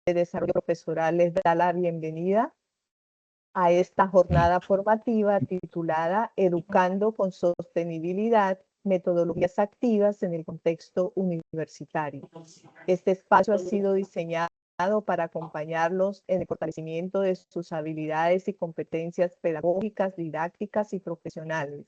de Desarrollo Profesoral les da la bienvenida a esta jornada formativa titulada Educando con Sostenibilidad, Metodologías Activas en el Contexto Universitario. Este espacio ha sido diseñado para acompañarlos en el fortalecimiento de sus habilidades y competencias pedagógicas, didácticas y profesionales.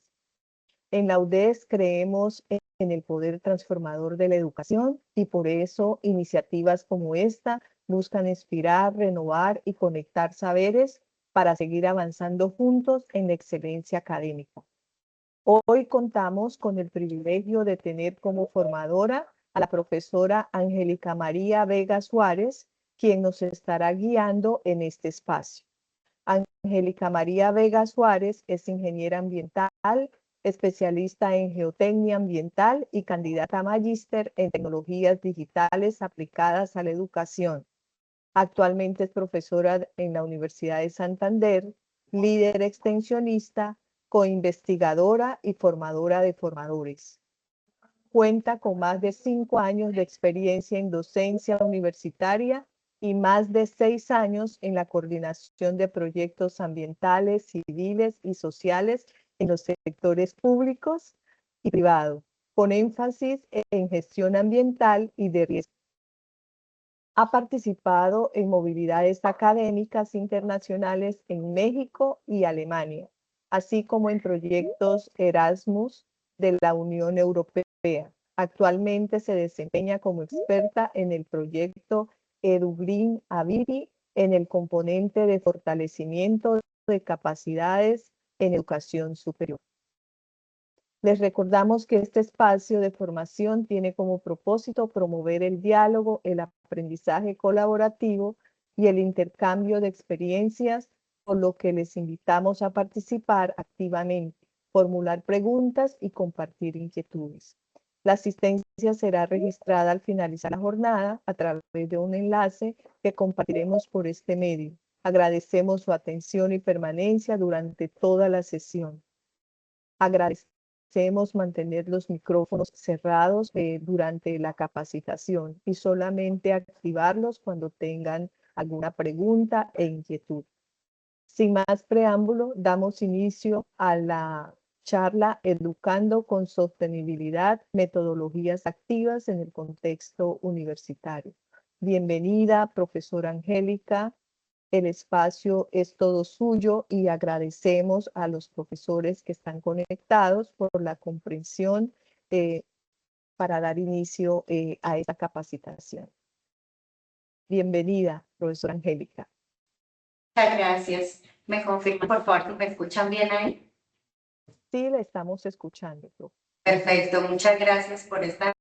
En la UDES creemos en el poder transformador de la educación y por eso iniciativas como esta buscan inspirar, renovar y conectar saberes para seguir avanzando juntos en la excelencia académica. Hoy contamos con el privilegio de tener como formadora a la profesora Angélica María Vega Suárez, quien nos estará guiando en este espacio. Angélica María Vega Suárez es ingeniera ambiental, especialista en geotecnia ambiental y candidata a magíster en tecnologías digitales aplicadas a la educación. Actualmente es profesora en la Universidad de Santander, líder extensionista, coinvestigadora y formadora de formadores. Cuenta con más de 5 años de experiencia en docencia universitaria y más de 6 años en la coordinación de proyectos ambientales, civiles y sociales en los sectores públicos y privados, con énfasis en gestión ambiental y de riesgo. Ha participado en movilidades académicas internacionales en México y Alemania, así como en proyectos Erasmus de la Unión Europea. Actualmente se desempeña como experta en el proyecto EduGreen Aviri en el componente de fortalecimiento de capacidades en educación superior. Les recordamos que este espacio de formación tiene como propósito promover el diálogo, el aprendizaje colaborativo y el intercambio de experiencias, por lo que les invitamos a participar activamente, formular preguntas y compartir inquietudes. La asistencia será registrada al finalizar la jornada a través de un enlace que compartiremos por este medio. Agradecemos su atención y permanencia durante toda la sesión. Agradecemos mantener los micrófonos cerrados durante la capacitación y solamente activarlos cuando tengan alguna pregunta e inquietud. Sin más preámbulo, damos inicio a la charla Educando con Sostenibilidad, Metodologías Activas en el Contexto Universitario. Bienvenida, profesora Angélica. El espacio es todo suyo y agradecemos a los profesores que están conectados por la comprensión para dar inicio a esta capacitación. Bienvenida, profesora Angélica. Muchas gracias. ¿Me confirman, por favor, que me escuchan bien ahí? Sí, la estamos escuchando, profe. Perfecto, muchas gracias por esta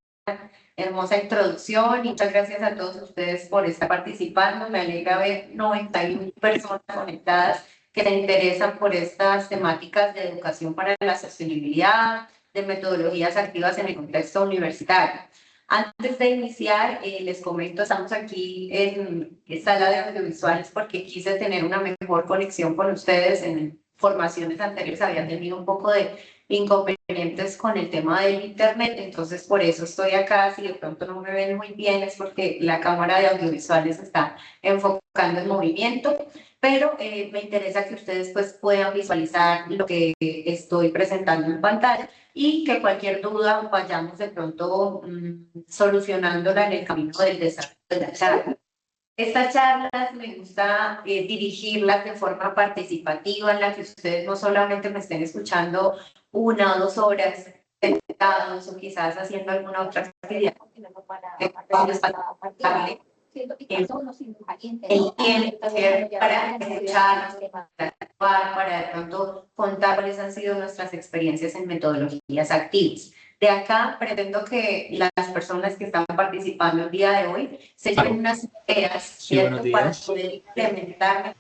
hermosa introducción y muchas gracias a todos ustedes por estar participando. Me alegra ver 91 personas conectadas que se interesan por estas temáticas de educación para la sostenibilidad, de metodologías activas en el contexto universitario. Antes de iniciar, les comento, estamos aquí en sala de audiovisuales porque quise tener una mejor conexión con ustedes. En formaciones anteriores había tenido un poco de inconvenientes con el tema del internet, entonces por eso estoy acá. Si de pronto no me ven muy bien es porque la cámara de audiovisuales está enfocando el movimiento, pero me interesa que ustedes pues puedan visualizar lo que estoy presentando en pantalla y que cualquier duda vayamos de pronto solucionándola en el camino del desarrollo de la charla. Estas charlas me gusta dirigirlas de forma participativa, en la que ustedes no solamente me estén escuchando 1 o 2 horas sentados o quizás haciendo alguna otra actividad, para escuchar, para actuar, para de pronto contar cuáles han sido nuestras experiencias en metodologías activas. De acá pretendo que las personas que están participando el día de hoy se lleven unas ideas, ¿cierto?, para poder implementar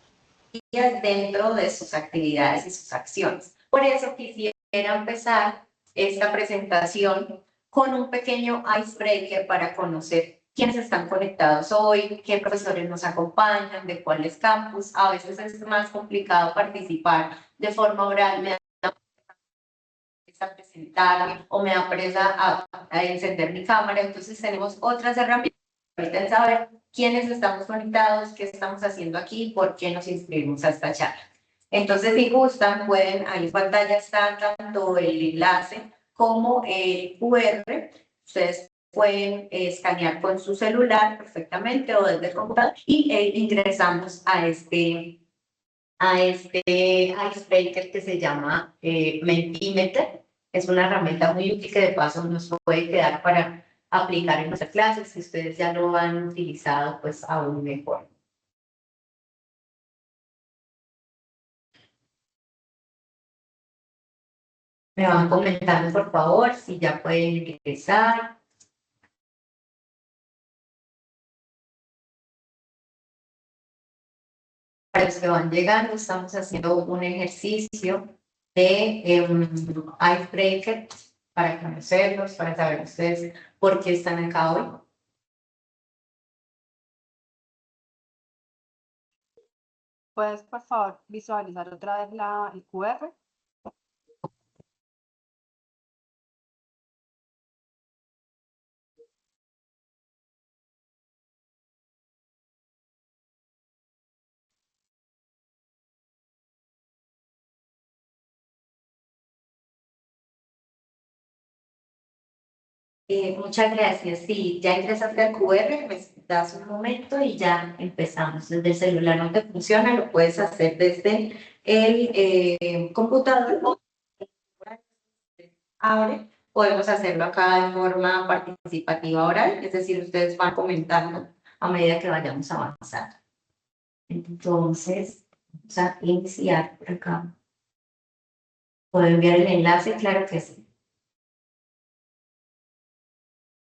dentro de sus actividades y sus acciones. Por eso quisiera empezar esta presentación con un pequeño icebreaker para conocer quiénes están conectados hoy, qué profesores nos acompañan, de cuáles campus. A veces es más complicado participar de forma oral, me da presa a presentarme o me da presa a encender mi cámara, entonces tenemos otras herramientas. Permiten saber quiénes estamos conectados, qué estamos haciendo aquí, por qué nos inscribimos a esta charla. Entonces, si gustan, pueden, ahí en pantalla está tanto el enlace como el QR. Ustedes pueden escanear con su celular perfectamente o desde el computador y ingresamos a este icebreaker que se llama Mentimeter. Es una herramienta muy útil que de paso nos puede quedar para aplicar en nuestras clases. Si ustedes ya lo han utilizado, pues aún mejor. Me van comentando, por favor, si ya pueden ingresar. Para los que van llegando, estamos haciendo un ejercicio de icebreaker para conocerlos, para saber ustedes por qué están acá hoy. ¿Puedes, por favor, visualizar otra vez el QR? Muchas gracias. Sí, ya ingresaste al QR, me das un momento y ya empezamos. Desde el celular no te funciona, lo puedes hacer desde el computador o abre. Podemos hacerlo acá de forma participativa oral, es decir, ustedes van comentando a medida que vayamos avanzando. Entonces, vamos a iniciar por acá. ¿Puedo enviar el enlace? Claro que sí.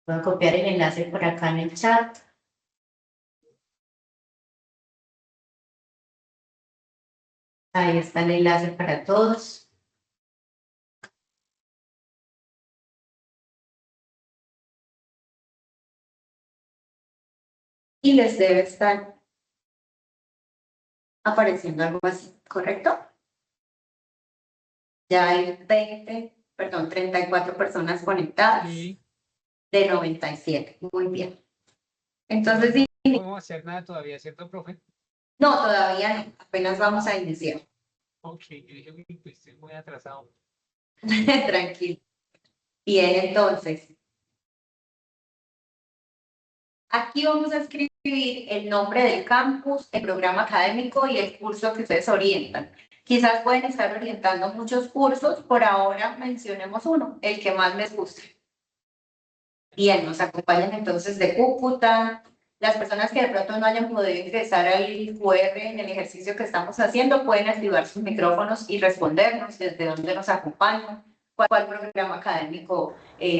Puedo copiar el enlace por acá en el chat. Ahí está el enlace para todos. Y les debe estar apareciendo algo así, ¿correcto? Ya hay 34 personas conectadas de 97. Muy bien. Entonces, No podemos hacer nada todavía, ¿cierto, profe? no, todavía no. Apenas vamos a iniciar. Ok, yo dije, uy, pues estoy muy atrasado. Tranquilo. Bien, entonces. Aquí vamos a escribir el nombre del campus, el programa académico y el curso que ustedes orientan. Quizás pueden estar orientando muchos cursos, por ahora mencionemos uno, el que más les guste. Bien, nos acompañan entonces de Cúcuta. Las personas que de pronto no hayan podido ingresar al QR en el ejercicio que estamos haciendo pueden activar sus micrófonos y respondernos desde dónde nos acompañan, cuál programa académico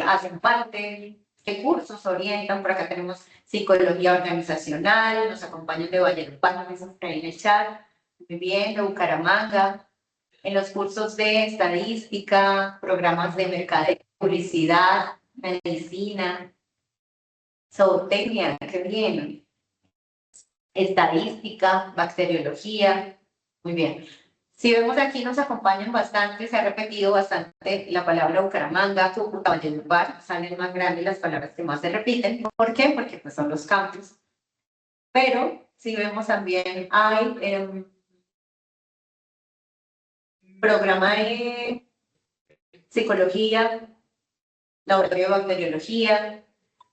hacen parte, qué cursos orientan. Por acá tenemos psicología organizacional, nos acompañan de Valledupar, que está ahí en el chat, muy bien, de Bucaramanga, en los cursos de estadística, programas de mercadeo, publicidad, medicina, zootecnia, qué bien, estadística, bacteriología, muy bien. Si vemos aquí nos acompañan bastante, se ha repetido bastante la palabra Bucaramanga, Cúcuta, Valledupar, salen más grandes las palabras que más se repiten. ¿Por qué? Porque pues, son los campus. Pero si vemos también hay programa de psicología, laboratorio de bacteriología.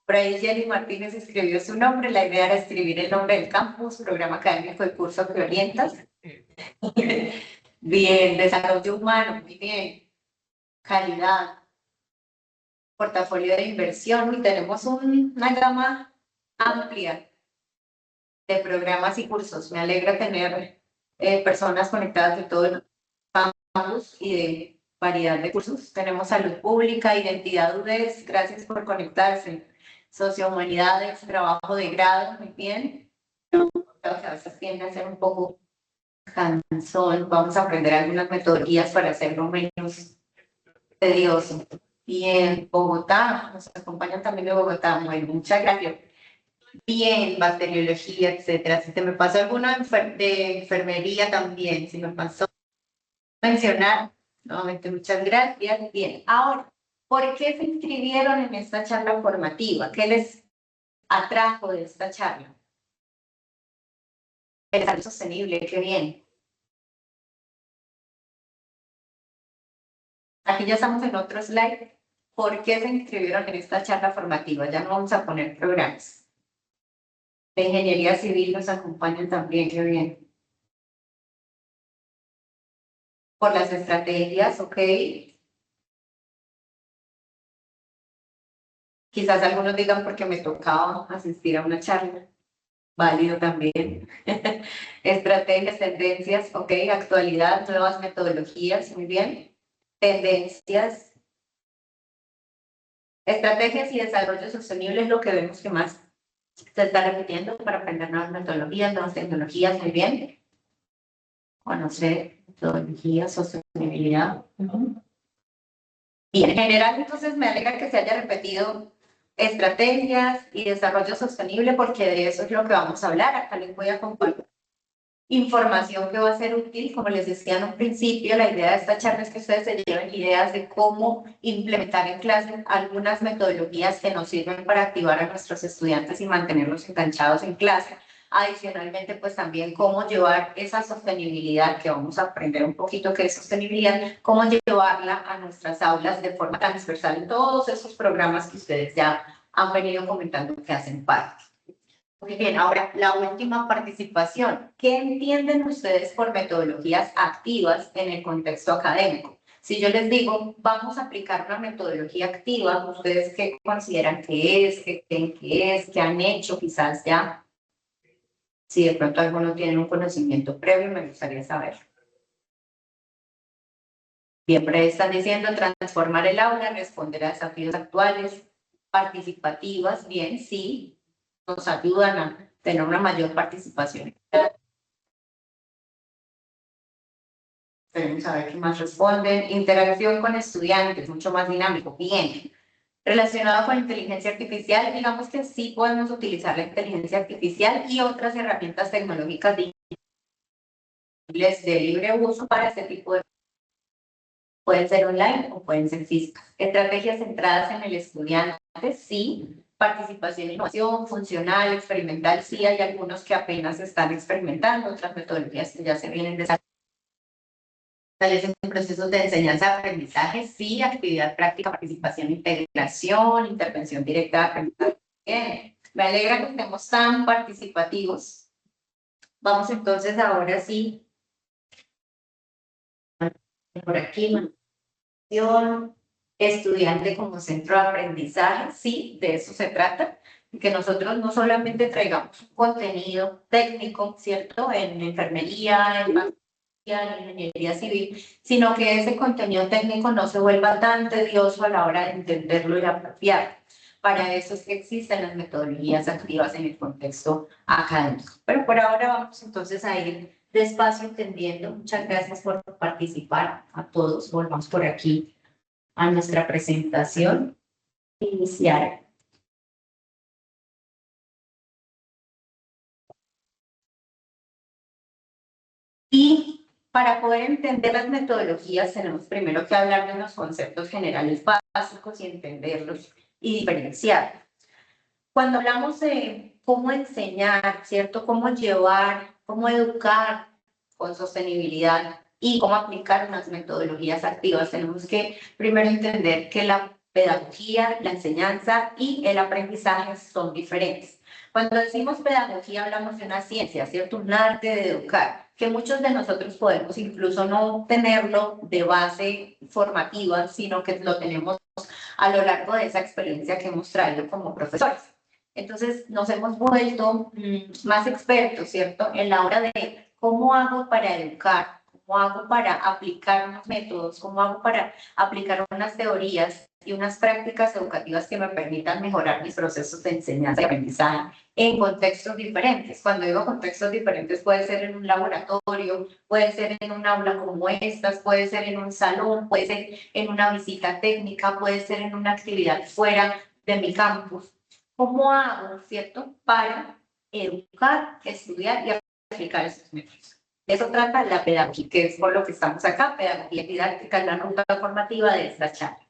Por ahí Jenny Martínez escribió su nombre, la idea era escribir el nombre del campus, programa académico de curso que orientas. Bien, desarrollo humano, muy bien. Calidad, portafolio de inversión y tenemos una gama amplia de programas y cursos. Me alegra tener personas conectadas de todo el campus y de variedad de cursos. Tenemos salud pública, identidad UDES, gracias por conectarse. Sociohumanidades, trabajo de grado, muy bien. Creo que a veces tiende a ser un poco cansón. Vamos a aprender algunas metodologías para hacerlo menos tedioso. Bien, Bogotá, nos acompañan también de Bogotá. Bueno, muchas gracias. Bien, bacteriología, etcétera. Si se me pasó alguna de enfermería también, si me pasó mencionar, nuevamente muchas gracias. Bien, ahora, ¿por qué se inscribieron en esta charla formativa? ¿Qué les atrajo de esta charla? El desarrollo sostenible, qué bien. Aquí ya estamos en otro slide. ¿Por qué se inscribieron en esta charla formativa? Ya no vamos a poner programas. De ingeniería civil nos acompañan también, qué bien. Por las estrategias, ok. Quizás algunos digan porque me tocaba asistir a una charla. Válido también. Estrategias, tendencias, ok. Actualidad, nuevas metodologías, muy bien. Tendencias. Estrategias y desarrollo sostenible es lo que vemos que más se está repitiendo para aprender nuevas metodologías, nuevas tecnologías, muy bien. Conocer metodologías, sostenibilidad. Y en general, entonces me alegra que se haya repetido estrategias y desarrollo sostenible, porque de eso es lo que vamos a hablar. Acá les voy a compartir información que va a ser útil. Como les decía en un principio, la idea de esta charla es que ustedes se lleven ideas de cómo implementar en clase algunas metodologías que nos sirven para activar a nuestros estudiantes y mantenerlos enganchados en clase. Adicionalmente, pues también cómo llevar esa sostenibilidad, que vamos a aprender un poquito qué es sostenibilidad, cómo llevarla a nuestras aulas de forma transversal en todos esos programas que ustedes ya han venido comentando que hacen parte. Muy bien, ahora la última participación. ¿Qué entienden ustedes por metodologías activas en el contexto académico? Si yo les digo, vamos a aplicar una metodología activa, ¿ustedes qué consideran que es, qué creen que es, qué han hecho quizás ya? Si de pronto algunos tienen un conocimiento previo, me gustaría saber. Siempre están diciendo transformar el aula, responder a desafíos actuales, participativas, bien, sí, nos ayudan a tener una mayor participación. Queremos saber qué más responden. Interacción con estudiantes, mucho más dinámico, bien. Relacionado con inteligencia artificial, digamos que sí podemos utilizar la inteligencia artificial y otras herramientas tecnológicas de libre uso para este tipo de... Pueden ser online o pueden ser físicas. Estrategias centradas en el estudiante, sí. Participación, innovación, funcional, experimental, sí. Hay algunos que apenas están experimentando, otras metodologías que ya se vienen desarrollando. En procesos de enseñanza-aprendizaje, sí. Actividad práctica, participación, integración, intervención directa de aprendizaje. Bien. Me alegra que estemos tan participativos. Vamos entonces ahora sí. Por aquí. Estudiante como centro de aprendizaje, sí, de eso se trata, que nosotros no solamente traigamos un contenido técnico, ¿cierto?, en enfermería, en ingeniería civil, sino que ese contenido técnico no se vuelva tan tedioso a la hora de entenderlo y apropiarlo. Para eso es que existen las metodologías activas en el contexto académico. Pero por ahora vamos entonces a ir despacio entendiendo. Muchas gracias por participar a todos. Volvamos por aquí a nuestra presentación inicial. Y para poder entender las metodologías tenemos primero que hablar de unos conceptos generales básicos y entenderlos y diferenciarlos. Cuando hablamos de cómo enseñar, ¿cierto? Cómo llevar, cómo educar con sostenibilidad y cómo aplicar unas metodologías activas, tenemos que primero entender que la pedagogía, la enseñanza y el aprendizaje son diferentes. Cuando decimos pedagogía hablamos de una ciencia, ¿cierto? Un arte de educar, que muchos de nosotros podemos incluso no tenerlo de base formativa, sino que lo tenemos a lo largo de esa experiencia que hemos traído como profesores. Entonces nos hemos vuelto más expertos, ¿cierto?, en la hora de cómo hago para educar, cómo hago para aplicar unos métodos, cómo hago para aplicar unas teorías y unas prácticas educativas que me permitan mejorar mis procesos de enseñanza y aprendizaje en contextos diferentes. Cuando digo contextos diferentes, puede ser en un laboratorio, puede ser en un aula como estas, puede ser en un salón, puede ser en una visita técnica, puede ser en una actividad fuera de mi campus. ¿Cómo hago, cierto, para educar, estudiar y aplicar esos métodos? De eso trata la pedagogía, que es por lo que estamos acá. Pedagogía didáctica es la ruta formativa de esta charla.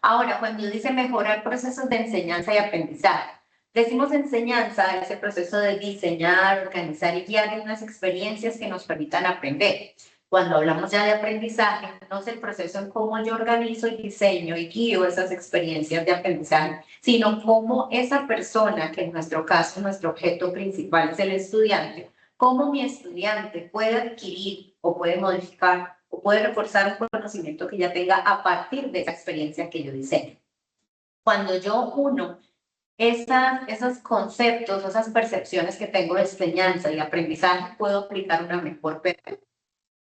Ahora, cuando dice mejorar procesos de enseñanza y aprendizaje, Decimos enseñanza, ese proceso de diseñar, organizar y guiar unas experiencias que nos permitan aprender. Cuando hablamos ya de aprendizaje, no es el proceso en cómo yo organizo y diseño y guío esas experiencias de aprendizaje, sino cómo esa persona, que en nuestro caso, nuestro objeto principal es el estudiante, cómo mi estudiante puede adquirir o puede modificar o puede reforzar un conocimiento que ya tenga a partir de esa experiencia que yo diseño. Cuando yo uno esos conceptos, esas percepciones que tengo de enseñanza y aprendizaje, puedo aplicar una mejor perspectiva.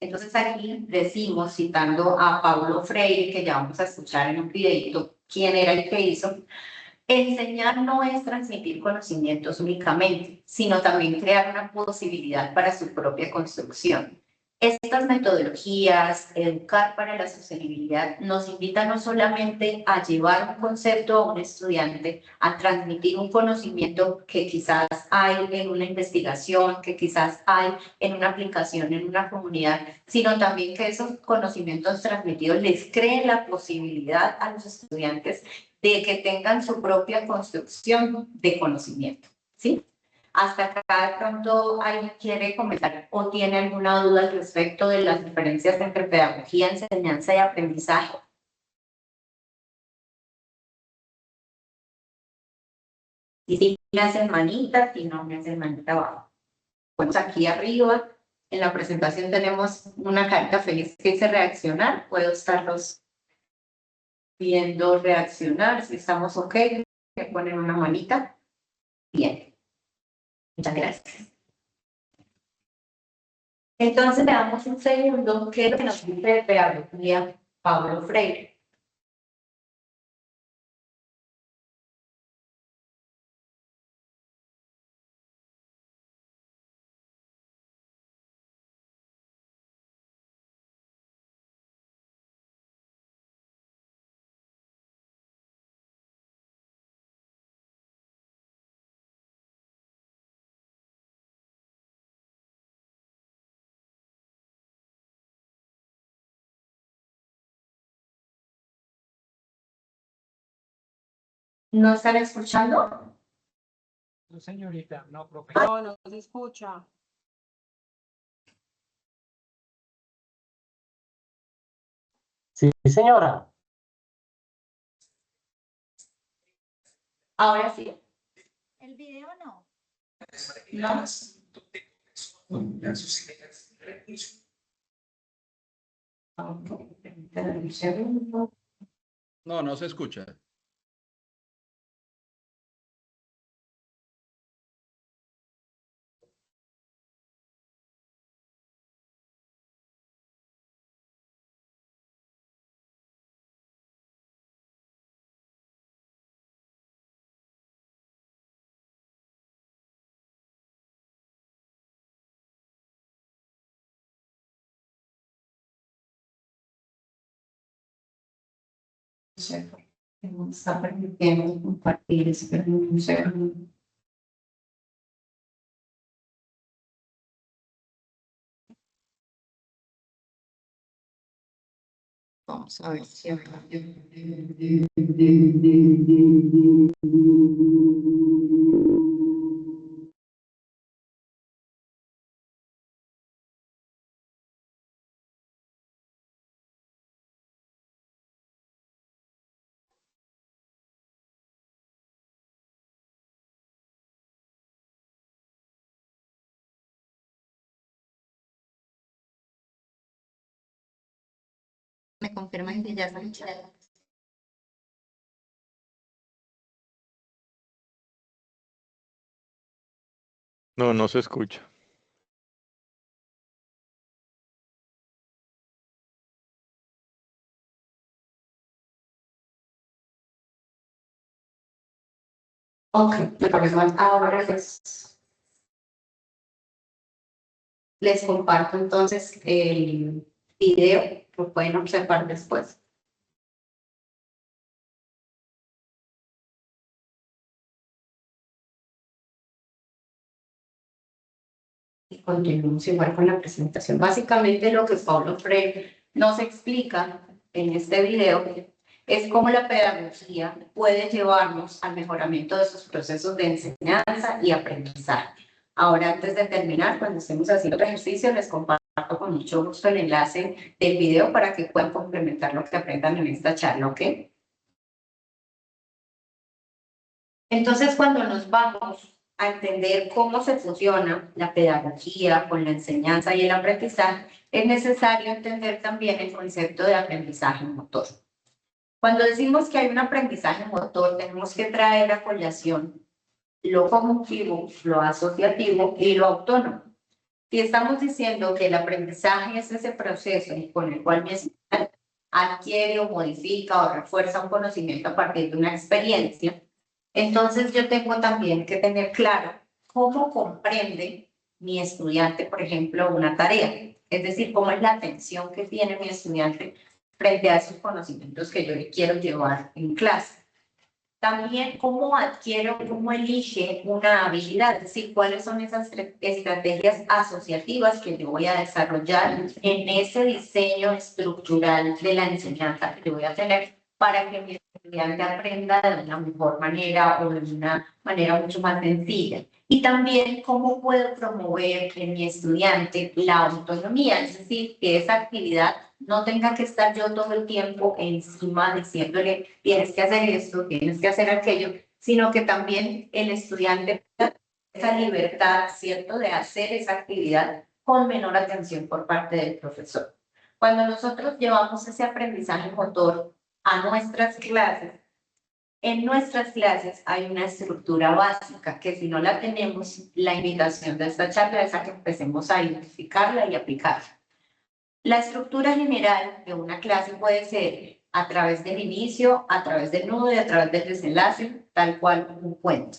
Entonces aquí decimos, citando a Paulo Freire, que ya vamos a escuchar en un videito quién era el que hizo, enseñar no es transmitir conocimientos únicamente, sino también crear una posibilidad para su propia construcción. Estas metodologías, educar para la sostenibilidad, nos invitan no solamente a llevar un concepto a un estudiante, a transmitir un conocimiento que quizás hay en una investigación, que quizás hay en una aplicación en una comunidad, sino también que esos conocimientos transmitidos les creen la posibilidad a los estudiantes de que tengan su propia construcción de conocimiento, ¿sí? Hasta acá de pronto alguien quiere comentar o tiene alguna duda al respecto de las diferencias entre pedagogía, enseñanza y aprendizaje. Y si me hacen manita, si no me hacen manita abajo. Pues aquí arriba en la presentación tenemos una carita feliz que dice reaccionar. Puedo estarlos viendo reaccionar. Si estamos ok, me ponen una manita. Bien. Muchas gracias. Entonces, veamos un segundo qué es lo que nos dice de pedagogía Paulo Freire. ¿No están escuchando? No, señorita, no, profe. No, no se escucha. Sí, señora. Ahora sí. El video no. No. Un segundo. No, no se escucha. No está permitiendo compartir, esperen un segundo. Vamos a ver si ahora. Me confirman que ya están escuchando. No, no se escucha. Ok, ahora les comparto entonces el video, lo pueden observar después. Y continuamos igual con la presentación. Básicamente lo que Paulo Freire nos explica en este video es cómo la pedagogía puede llevarnos al mejoramiento de esos procesos de enseñanza y aprendizaje. Ahora, antes de terminar, cuando estemos haciendo el ejercicio, les comparto con mucho gusto el enlace del video para que puedan complementar lo que aprendan en esta charla, ¿ok? Entonces, cuando nos vamos a entender cómo se fusiona la pedagogía con la enseñanza y el aprendizaje, es necesario entender también el concepto de aprendizaje motor. Cuando decimos que hay un aprendizaje motor, tenemos que traer a colación lo cognitivo, lo asociativo y lo autónomo. Si estamos diciendo que el aprendizaje es ese proceso con el cual mi estudiante adquiere o modifica o refuerza un conocimiento a partir de una experiencia, entonces yo tengo también que tener claro cómo comprende mi estudiante, por ejemplo, una tarea. Es decir, cómo es la atención que tiene mi estudiante frente a esos conocimientos que yo le quiero llevar en clase. También cómo adquiero, cómo elige una habilidad, es decir, cuáles son esas estrategias asociativas que yo voy a desarrollar en ese diseño estructural de la enseñanza que yo voy a tener para que mi estudiante aprenda de una mejor manera o de una manera mucho más sencilla. Y también cómo puedo promover en mi estudiante la autonomía, es decir, que esa actividad no tenga que estar yo todo el tiempo encima diciéndole tienes que hacer esto, tienes que hacer aquello, sino que también el estudiante tenga esa libertad, ¿cierto?, de hacer esa actividad con menor atención por parte del profesor. Cuando nosotros llevamos ese aprendizaje motor a nuestras clases, en nuestras clases hay una estructura básica que si no la tenemos, la invitación de esta charla es a que empecemos a identificarla y aplicarla. La estructura general de una clase puede ser a través del inicio, a través del nudo y a través del desenlace, tal cual un cuento.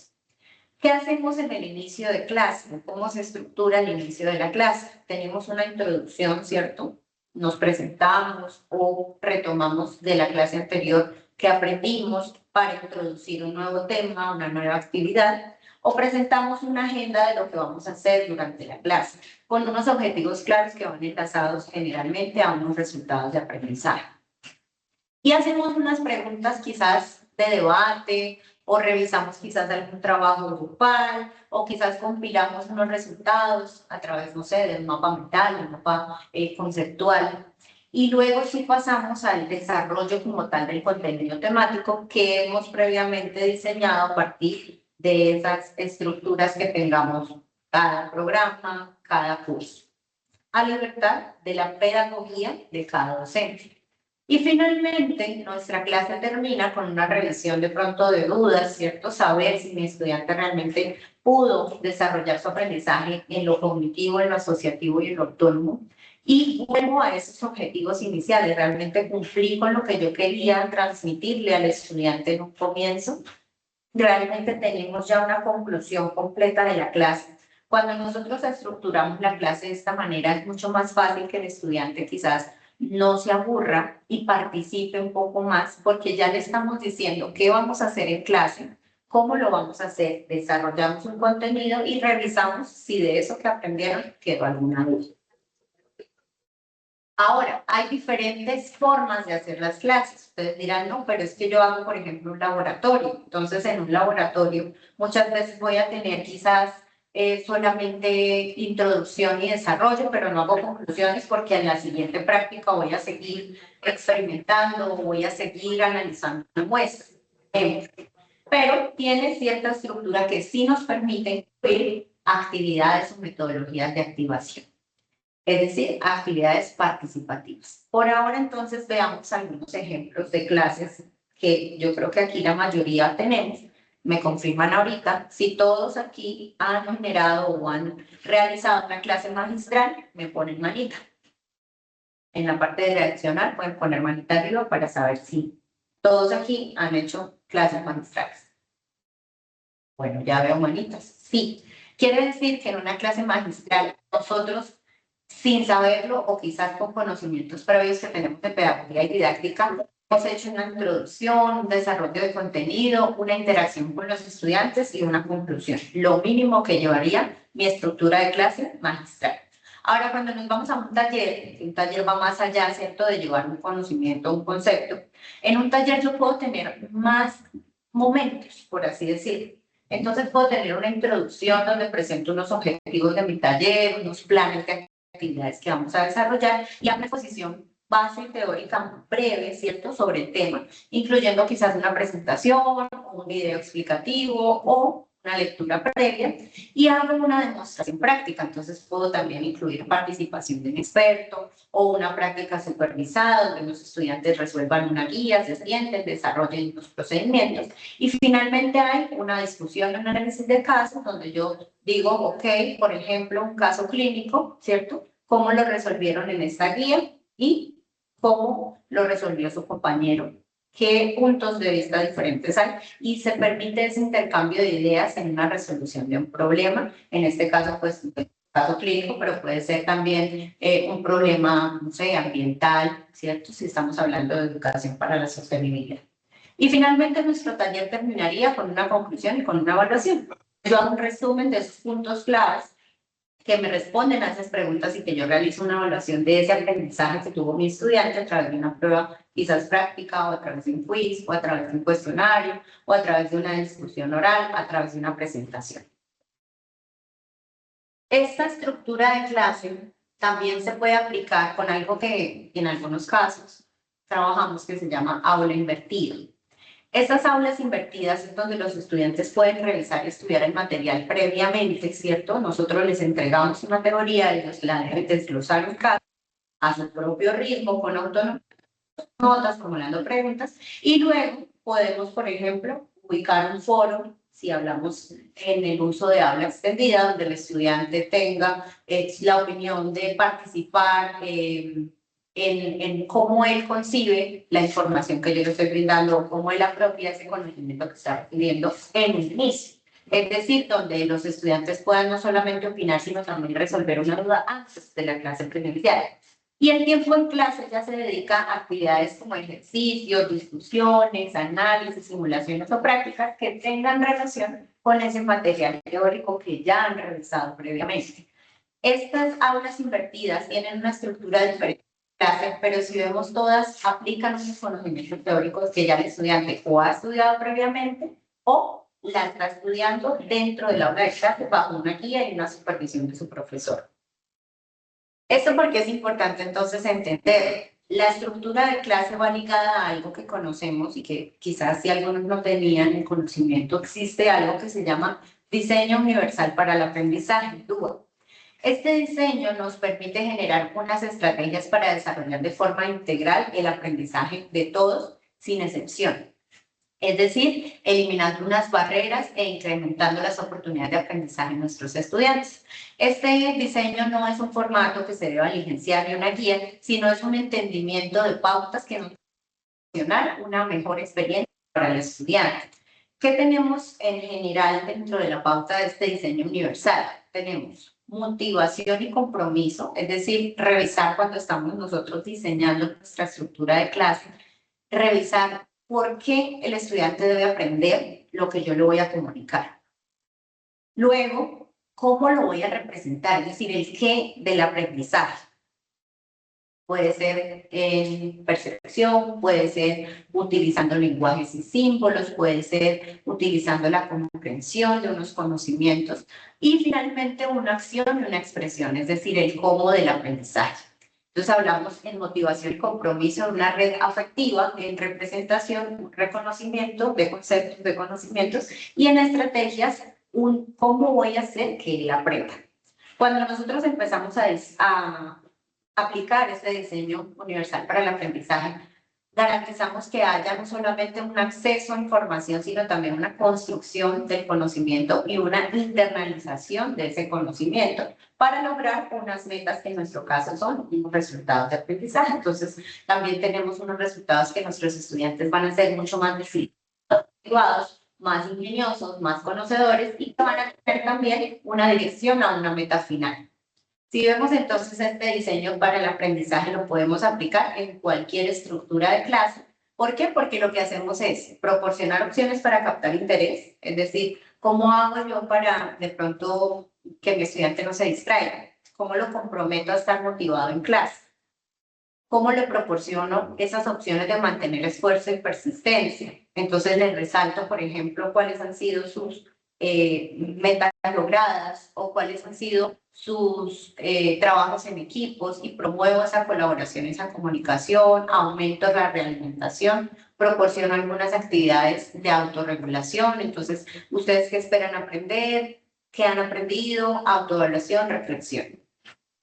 ¿Qué hacemos en el inicio de clase? ¿Cómo se estructura el inicio de la clase? Tenemos una introducción, ¿cierto? Nos presentamos o retomamos de la clase anterior que aprendimos para introducir un nuevo tema, una nueva actividad, o presentamos una agenda de lo que vamos a hacer durante la clase, con unos objetivos claros que van enlazados generalmente a unos resultados de aprendizaje. Y hacemos unas preguntas quizás de debate, o revisamos quizás algún trabajo grupal, o quizás compilamos unos resultados a través, no sé, del mapa mental, del mapa conceptual. Y luego sí pasamos al desarrollo como tal del contenido temático que hemos previamente diseñado a partir de esas estructuras que tengamos cada programa, cada curso, a libertad de la pedagogía de cada docente. Y finalmente, nuestra clase termina con una revisión de pronto de dudas, ¿cierto? Saber si mi estudiante realmente pudo desarrollar su aprendizaje en lo cognitivo, en lo asociativo y en lo autónomo. Y vuelvo a esos objetivos iniciales, realmente cumplí con lo que yo quería transmitirle al estudiante en un comienzo. Realmente tenemos ya una conclusión completa de la clase. Cuando nosotros estructuramos la clase de esta manera, es mucho más fácil que el estudiante quizás no se aburra y participe un poco más, porque ya le estamos diciendo qué vamos a hacer en clase, cómo lo vamos a hacer, desarrollamos un contenido y revisamos si de eso que aprendieron quedó alguna duda. Ahora, hay diferentes formas de hacer las clases. Ustedes dirán, no, pero es que yo hago, por ejemplo, un laboratorio. Entonces, en un laboratorio, muchas veces voy a tener quizás solamente introducción y desarrollo, pero no hago conclusiones porque en la siguiente práctica voy a seguir experimentando, voy a seguir analizando la muestra. Pero tiene cierta estructura que sí nos permite incluir actividades o metodologías de activación. Es decir, actividades participativas. Por ahora, entonces, veamos algunos ejemplos de clases que yo creo que aquí la mayoría tenemos. Me confirman ahorita, si todos aquí han generado o han realizado una clase magistral, me ponen manita. En la parte de reaccionar pueden poner manita arriba para saber si todos aquí han hecho clases magistrales. Bueno, ya veo manitas. Sí, quiere decir que en una clase magistral nosotros, sin saberlo o quizás con conocimientos previos que tenemos de pedagogía y didáctica, hemos hecho una introducción, un desarrollo de contenido, una interacción con los estudiantes y una conclusión. Lo mínimo que llevaría mi estructura de clase magistral. Ahora, cuando nos vamos a un taller va más allá, ¿cierto?, de llevar un conocimiento, un concepto. En un taller yo puedo tener más momentos, por así decirlo. Entonces puedo tener una introducción donde presento unos objetivos de mi taller, unos planes de actividades que vamos a desarrollar y una exposición base teórica breve, ¿cierto?, sobre el tema, incluyendo quizás una presentación, un video explicativo o una lectura previa, y hago una demostración práctica. Entonces puedo también incluir participación de un experto o una práctica supervisada donde los estudiantes resuelvan una guía, se sienten, desarrollen los procedimientos, y finalmente hay una discusión, un análisis de casos donde yo digo, ok, por ejemplo, un caso clínico, ¿cierto?, cómo lo resolvieron en esta guía y cómo lo resolvió su compañero, qué puntos de vista diferentes hay, y se permite ese intercambio de ideas en una resolución de un problema, en este caso, pues, un caso clínico, pero puede ser también un problema, no sé, ambiental, ¿cierto?, si estamos hablando de educación para la sostenibilidad. Y finalmente nuestro taller terminaría con una conclusión y con una evaluación. Yo hago un resumen de esos puntos claves que me responden a esas preguntas y que yo realizo una evaluación de ese aprendizaje que tuvo mi estudiante a través de una prueba quizás práctica, o a través de un quiz, o a través de un cuestionario, o a través de una discusión oral, a través de una presentación. Esta estructura de clase también se puede aplicar con algo que en algunos casos trabajamos que se llama aula invertida. Estas aulas invertidas es donde los estudiantes pueden revisar y estudiar el material previamente, ¿cierto? Nosotros les entregamos una teoría, ellos la deben desglosar en casa, a su propio ritmo, con autonomía, notas, formulando preguntas, y luego podemos, por ejemplo, ubicar un foro, si hablamos en el uso de habla extendida, donde el estudiante tenga la opinión de participar en cómo él concibe la información que yo le estoy brindando, cómo él apropia ese conocimiento que está recibiendo en un inicio. Es decir, donde los estudiantes puedan no solamente opinar, sino también resolver una duda antes de la clase presencial. Y el tiempo en clase ya se dedica a actividades como ejercicios, discusiones, análisis, simulaciones o prácticas que tengan relación con ese material teórico que ya han revisado previamente. Estas aulas invertidas tienen una estructura diferente de clase, pero si vemos todas, aplican unos conocimientos teóricos que ya el estudiante o ha estudiado previamente o la está estudiando dentro del aula de clase bajo una guía y una supervisión de su profesor. Esto porque es importante entonces entender, la estructura de clase va ligada a algo que conocemos y que quizás si algunos no tenían el conocimiento, existe algo que se llama Diseño Universal para el Aprendizaje, DUA. Este diseño nos permite generar unas estrategias para desarrollar de forma integral el aprendizaje de todos, sin excepción. Es decir, eliminando unas barreras e incrementando las oportunidades de aprendizaje en nuestros estudiantes. Este diseño no es un formato que se deba diligenciar ni una guía, sino es un entendimiento de pautas que nos proporcionan una mejor experiencia para el estudiante. ¿Qué tenemos en general dentro de la pauta de este diseño universal? Tenemos motivación y compromiso, es decir, revisar cuando estamos nosotros diseñando nuestra estructura de clase, revisar por qué el estudiante debe aprender lo que yo le voy a comunicar. Luego, cómo lo voy a representar, es decir, el qué del aprendizaje. Puede ser en percepción, puede ser utilizando lenguajes y símbolos, puede ser utilizando la comprensión de unos conocimientos y finalmente una acción y una expresión, es decir, el cómo del aprendizaje. Entonces hablamos en motivación y compromiso de una red afectiva, en representación, un reconocimiento de conceptos, de conocimientos, y en estrategias, un cómo voy a hacer que él aprenda. Cuando nosotros empezamos a aplicar este diseño universal para el aprendizaje, garantizamos que haya no solamente un acceso a información, sino también una construcción del conocimiento y una internalización de ese conocimiento para lograr unas metas que en nuestro caso son unos resultados de aprendizaje. Entonces, también tenemos unos resultados que nuestros estudiantes van a ser mucho más motivados, más ingeniosos, más conocedores y que van a tener también una dirección a una meta final. Si vemos entonces este diseño para el aprendizaje, lo podemos aplicar en cualquier estructura de clase. ¿Por qué? Porque lo que hacemos es proporcionar opciones para captar interés, es decir, ¿cómo hago yo para de pronto que mi estudiante no se distraiga? ¿Cómo lo comprometo a estar motivado en clase? ¿Cómo le proporciono esas opciones de mantener esfuerzo y persistencia? Entonces les resalto, por ejemplo, cuáles han sido sus metas logradas o cuáles han sido sus trabajos en equipos y promuevo esa colaboración, esa comunicación, aumento la realimentación, proporciono algunas actividades de autorregulación. Entonces, ¿ustedes qué esperan aprender? ¿Qué han aprendido? Autoevaluación, reflexión.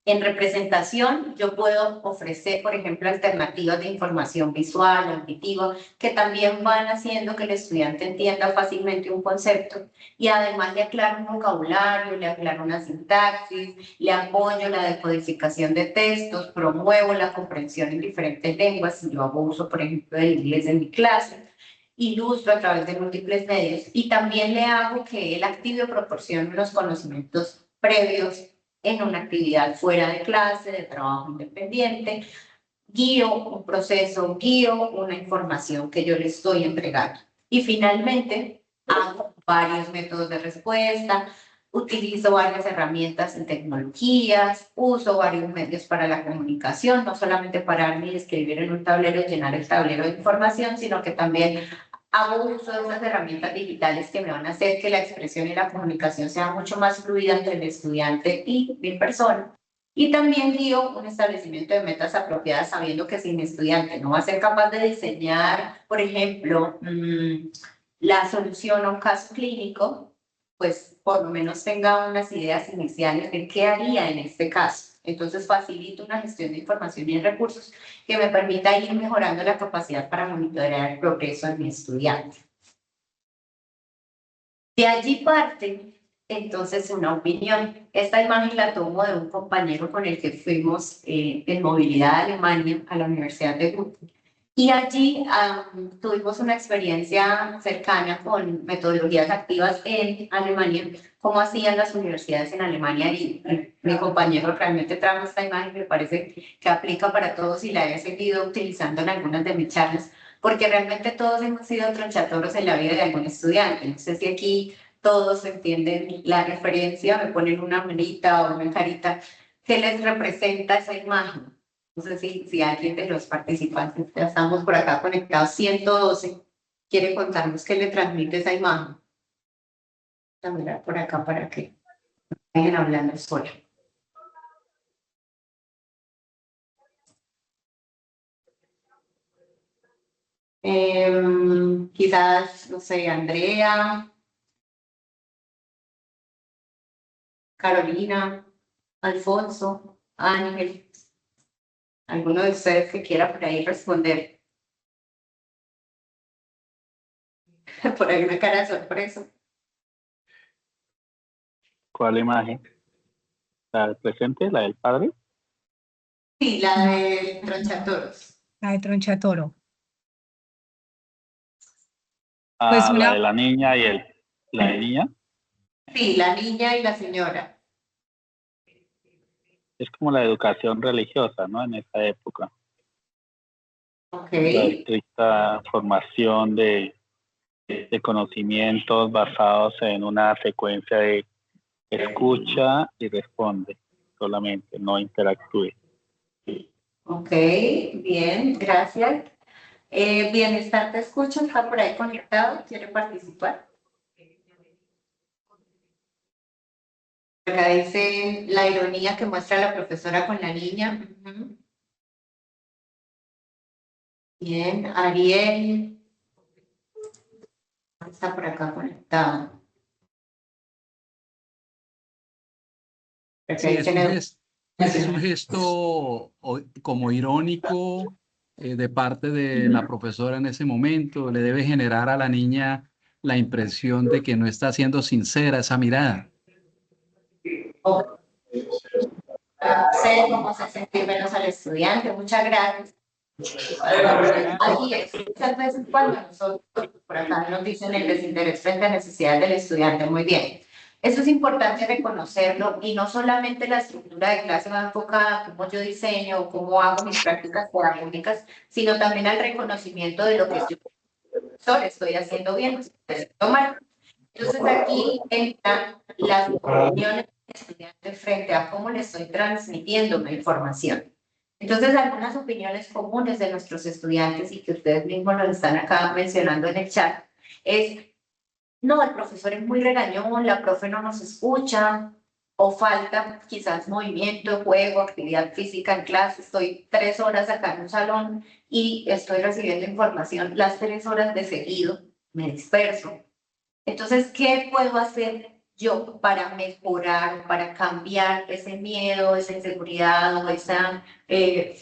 En representación, yo puedo ofrecer, por ejemplo, alternativas de información visual, auditiva, que también van haciendo que el estudiante entienda fácilmente un concepto y además le aclaro un vocabulario, le aclaro una sintaxis, le apoyo la decodificación de textos, promuevo la comprensión en diferentes lenguas. Si yo hago uso, por ejemplo, del inglés en mi clase, ilustro a través de múltiples medios y también le hago que él active o proporcione los conocimientos previos en una actividad fuera de clase, de trabajo independiente, guío un proceso, guío una información que yo le estoy entregando. Y finalmente, hago varios métodos de respuesta, utilizo varias herramientas en tecnologías, uso varios medios para la comunicación, no solamente pararme y escribir en un tablero y llenar el tablero de información, sino que también hago uso de esas herramientas digitales que me van a hacer que la expresión y la comunicación sea mucho más fluida entre el estudiante y mi persona. Y también guío un establecimiento de metas apropiadas sabiendo que si mi estudiante no va a ser capaz de diseñar, por ejemplo, la solución a un caso clínico, pues por lo menos tenga unas ideas iniciales de qué haría en este caso. Entonces facilito una gestión de información y recursos que me permita ir mejorando la capacidad para monitorear el progreso de mi estudiante. De allí parte, entonces, una opinión. Esta imagen la tomo de un compañero con el que fuimos en movilidad a Alemania, a la Universidad de Goethe. Y allí tuvimos una experiencia cercana con metodologías activas en Alemania, cómo hacían las universidades en Alemania, y mi compañero realmente trajo esta imagen, me parece que aplica para todos y la he seguido utilizando en algunas de mis charlas, porque realmente todos hemos sido tronchatoros en la vida de algún estudiante. No sé si aquí todos entienden la referencia, me ponen una manita o una carita que les representa esa imagen. No sé si alguien de los participantes, ya estamos por acá conectados, 112, quiere contarnos qué le transmite esa imagen. Voy a mirar por acá para que vayan hablando sola. Quizás, no sé, Andrea, Carolina, Alfonso, Ángel, alguno de ustedes que quiera por ahí responder. Por ahí una cara de sorpresa. ¿Cuál imagen? ¿La del presente? ¿La del padre? Sí, la de Tronchatoros. La de Tronchatoro. Ah, Pues la una, de la niña y la de niña. Sí, la niña y la señora. Es como la educación religiosa, ¿no? En esa época. Ok. La estricta formación de conocimientos basados en una secuencia de escucha y responde solamente, no interactúe. Ok, bien, gracias. Bienestar, te escucho, está por ahí conectado, ¿quiere participar? Acá dice la ironía que muestra la profesora con la niña. Bien, Ariel. Está por acá conectado. Sí, es un gesto como irónico de parte de la profesora en ese momento. Le debe generar a la niña la impresión de que no está siendo sincera esa mirada. Sé cómo hacer sentir menos al estudiante. Muchas gracias. Así es. Muchas veces cuando nosotros por acá nos dicen el desinterés frente a necesidades del estudiante, muy bien. Eso es importante reconocerlo y no solamente la estructura de clase va enfocada a cómo yo diseño o cómo hago mis prácticas pedagógicas, sino también al reconocimiento de lo que yo profesor, estoy haciendo bien, estoy haciendo mal. Entonces aquí entran las opiniones del estudiante frente a cómo le estoy transmitiendo la información. Entonces, algunas opiniones comunes de nuestros estudiantes y que ustedes mismos lo están acá mencionando en el chat es: no, el profesor es muy regañón, la profe no nos escucha, o falta quizás movimiento, juego, actividad física en clase. Estoy 3 horas acá en un salón y estoy recibiendo información las 3 horas de seguido, me disperso. Entonces, ¿qué puedo hacer yo para mejorar, para cambiar ese miedo, esa inseguridad o esa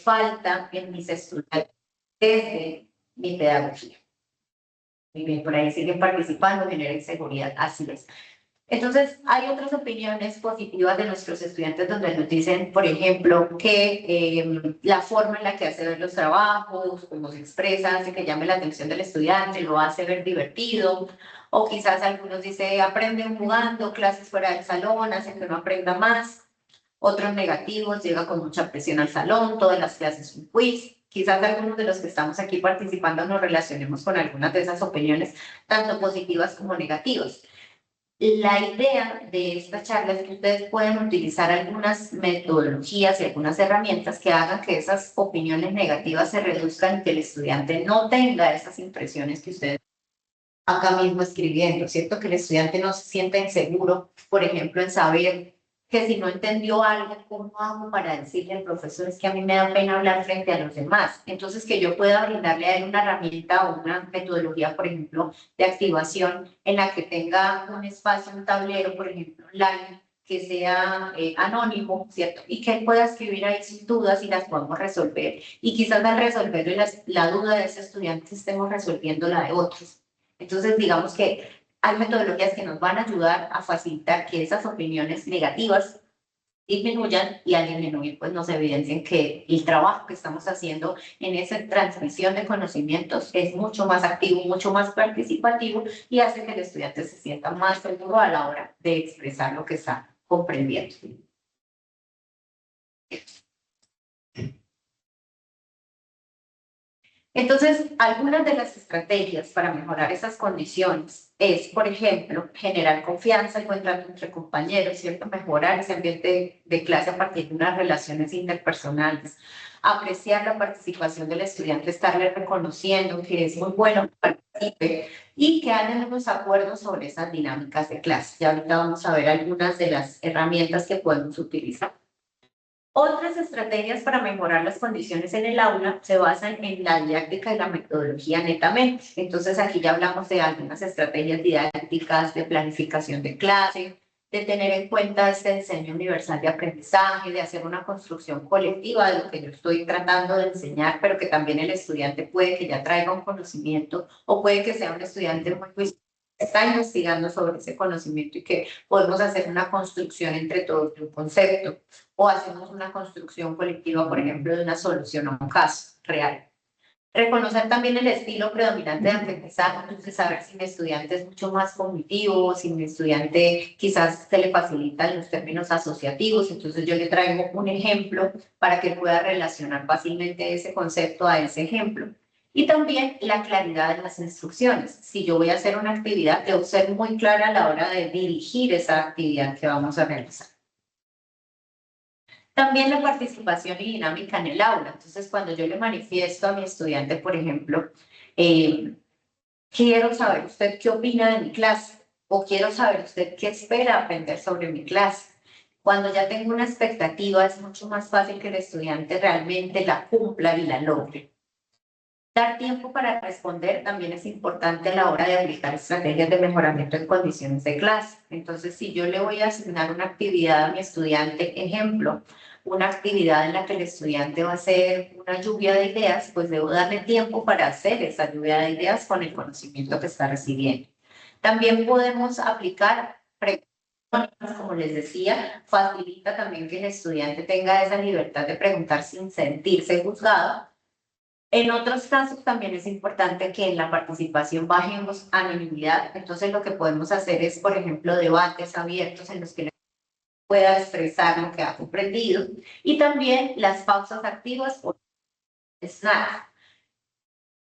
falta en mis estudiantes desde mi pedagogía? Muy bien, por ahí siguen participando, genera inseguridad, así es. Entonces, hay otras opiniones positivas de nuestros estudiantes donde nos dicen, por ejemplo, que la forma en la que hace ver los trabajos, cómo se expresa, hace que llame la atención del estudiante, lo hace ver divertido, o quizás algunos dicen, aprenden jugando, clases fuera del salón, hacen que uno aprenda más. Otros negativos, llega con mucha presión al salón, todas las clases un quiz. Quizás algunos de los que estamos aquí participando nos relacionemos con algunas de esas opiniones, tanto positivas como negativas. La idea de esta charla es que ustedes puedan utilizar algunas metodologías y algunas herramientas que hagan que esas opiniones negativas se reduzcan y que el estudiante no tenga esas impresiones que ustedes acá mismo escribiendo, ¿cierto? Que el estudiante no se sienta inseguro, por ejemplo, en saber que si no entendió algo, ¿cómo hago para decirle al profesor? Es que a mí me da pena hablar frente a los demás. Entonces, que yo pueda brindarle a él una herramienta o una metodología, por ejemplo, de activación en la que tenga un espacio, un tablero, por ejemplo, online, que sea anónimo, ¿cierto? Y que él pueda escribir ahí sus dudas y las podamos resolver. Y quizás al resolver la duda de ese estudiante estemos resolviendo la de otros. Entonces, digamos que hay metodologías que nos van a ayudar a facilitar que esas opiniones negativas disminuyan y al disminuir, pues nos evidencien que el trabajo que estamos haciendo en esa transmisión de conocimientos es mucho más activo, mucho más participativo y hace que el estudiante se sienta más seguro a la hora de expresar lo que está comprendiendo. Entonces, algunas de las estrategias para mejorar esas condiciones es, por ejemplo, generar confianza, encontrar entre compañeros, ¿cierto? Mejorar ese ambiente de clase a partir de unas relaciones interpersonales, apreciar la participación del estudiante, estarle reconociendo que es muy bueno que participe y que hayan unos acuerdos sobre esas dinámicas de clase. Ya ahorita vamos a ver algunas de las herramientas que podemos utilizar. Otras estrategias para mejorar las condiciones en el aula se basan en la didáctica y la metodología netamente. Entonces aquí ya hablamos de algunas estrategias didácticas de planificación de clase, de tener en cuenta este diseño universal de aprendizaje, de hacer una construcción colectiva de lo que yo estoy tratando de enseñar, pero que también el estudiante puede que ya traiga un conocimiento o puede que sea un estudiante muy juicioso que está investigando sobre ese conocimiento y que podemos hacer una construcción entre todos de un concepto o hacemos una construcción colectiva, por ejemplo, de una solución a un caso real. Reconocer también el estilo predominante de aprendizaje, entonces saber si mi estudiante es mucho más cognitivo, si mi estudiante quizás se le facilitan los términos asociativos, entonces yo le traigo un ejemplo para que pueda relacionar fácilmente ese concepto a ese ejemplo. Y también la claridad de las instrucciones. Si yo voy a hacer una actividad, debo ser muy clara a la hora de dirigir esa actividad que vamos a realizar. También la participación y dinámica en el aula. Entonces, cuando yo le manifiesto a mi estudiante, por ejemplo, quiero saber usted qué opina de mi clase o quiero saber usted qué espera aprender sobre mi clase. Cuando ya tengo una expectativa, es mucho más fácil que el estudiante realmente la cumpla y la logre. Dar tiempo para responder también es importante a la hora de aplicar estrategias de mejoramiento en condiciones de clase. Entonces, si yo le voy a asignar una actividad a mi estudiante, ejemplo, una actividad en la que el estudiante va a hacer una lluvia de ideas, pues debo darle tiempo para hacer esa lluvia de ideas con el conocimiento que está recibiendo. También podemos aplicar preguntas, como les decía, facilita también que el estudiante tenga esa libertad de preguntar sin sentirse juzgado. En otros casos también es importante que en la participación bajemos anonimidad, entonces lo que podemos hacer es, por ejemplo, debates abiertos en los que pueda expresar lo que ha comprendido y también las pausas activas o snacks.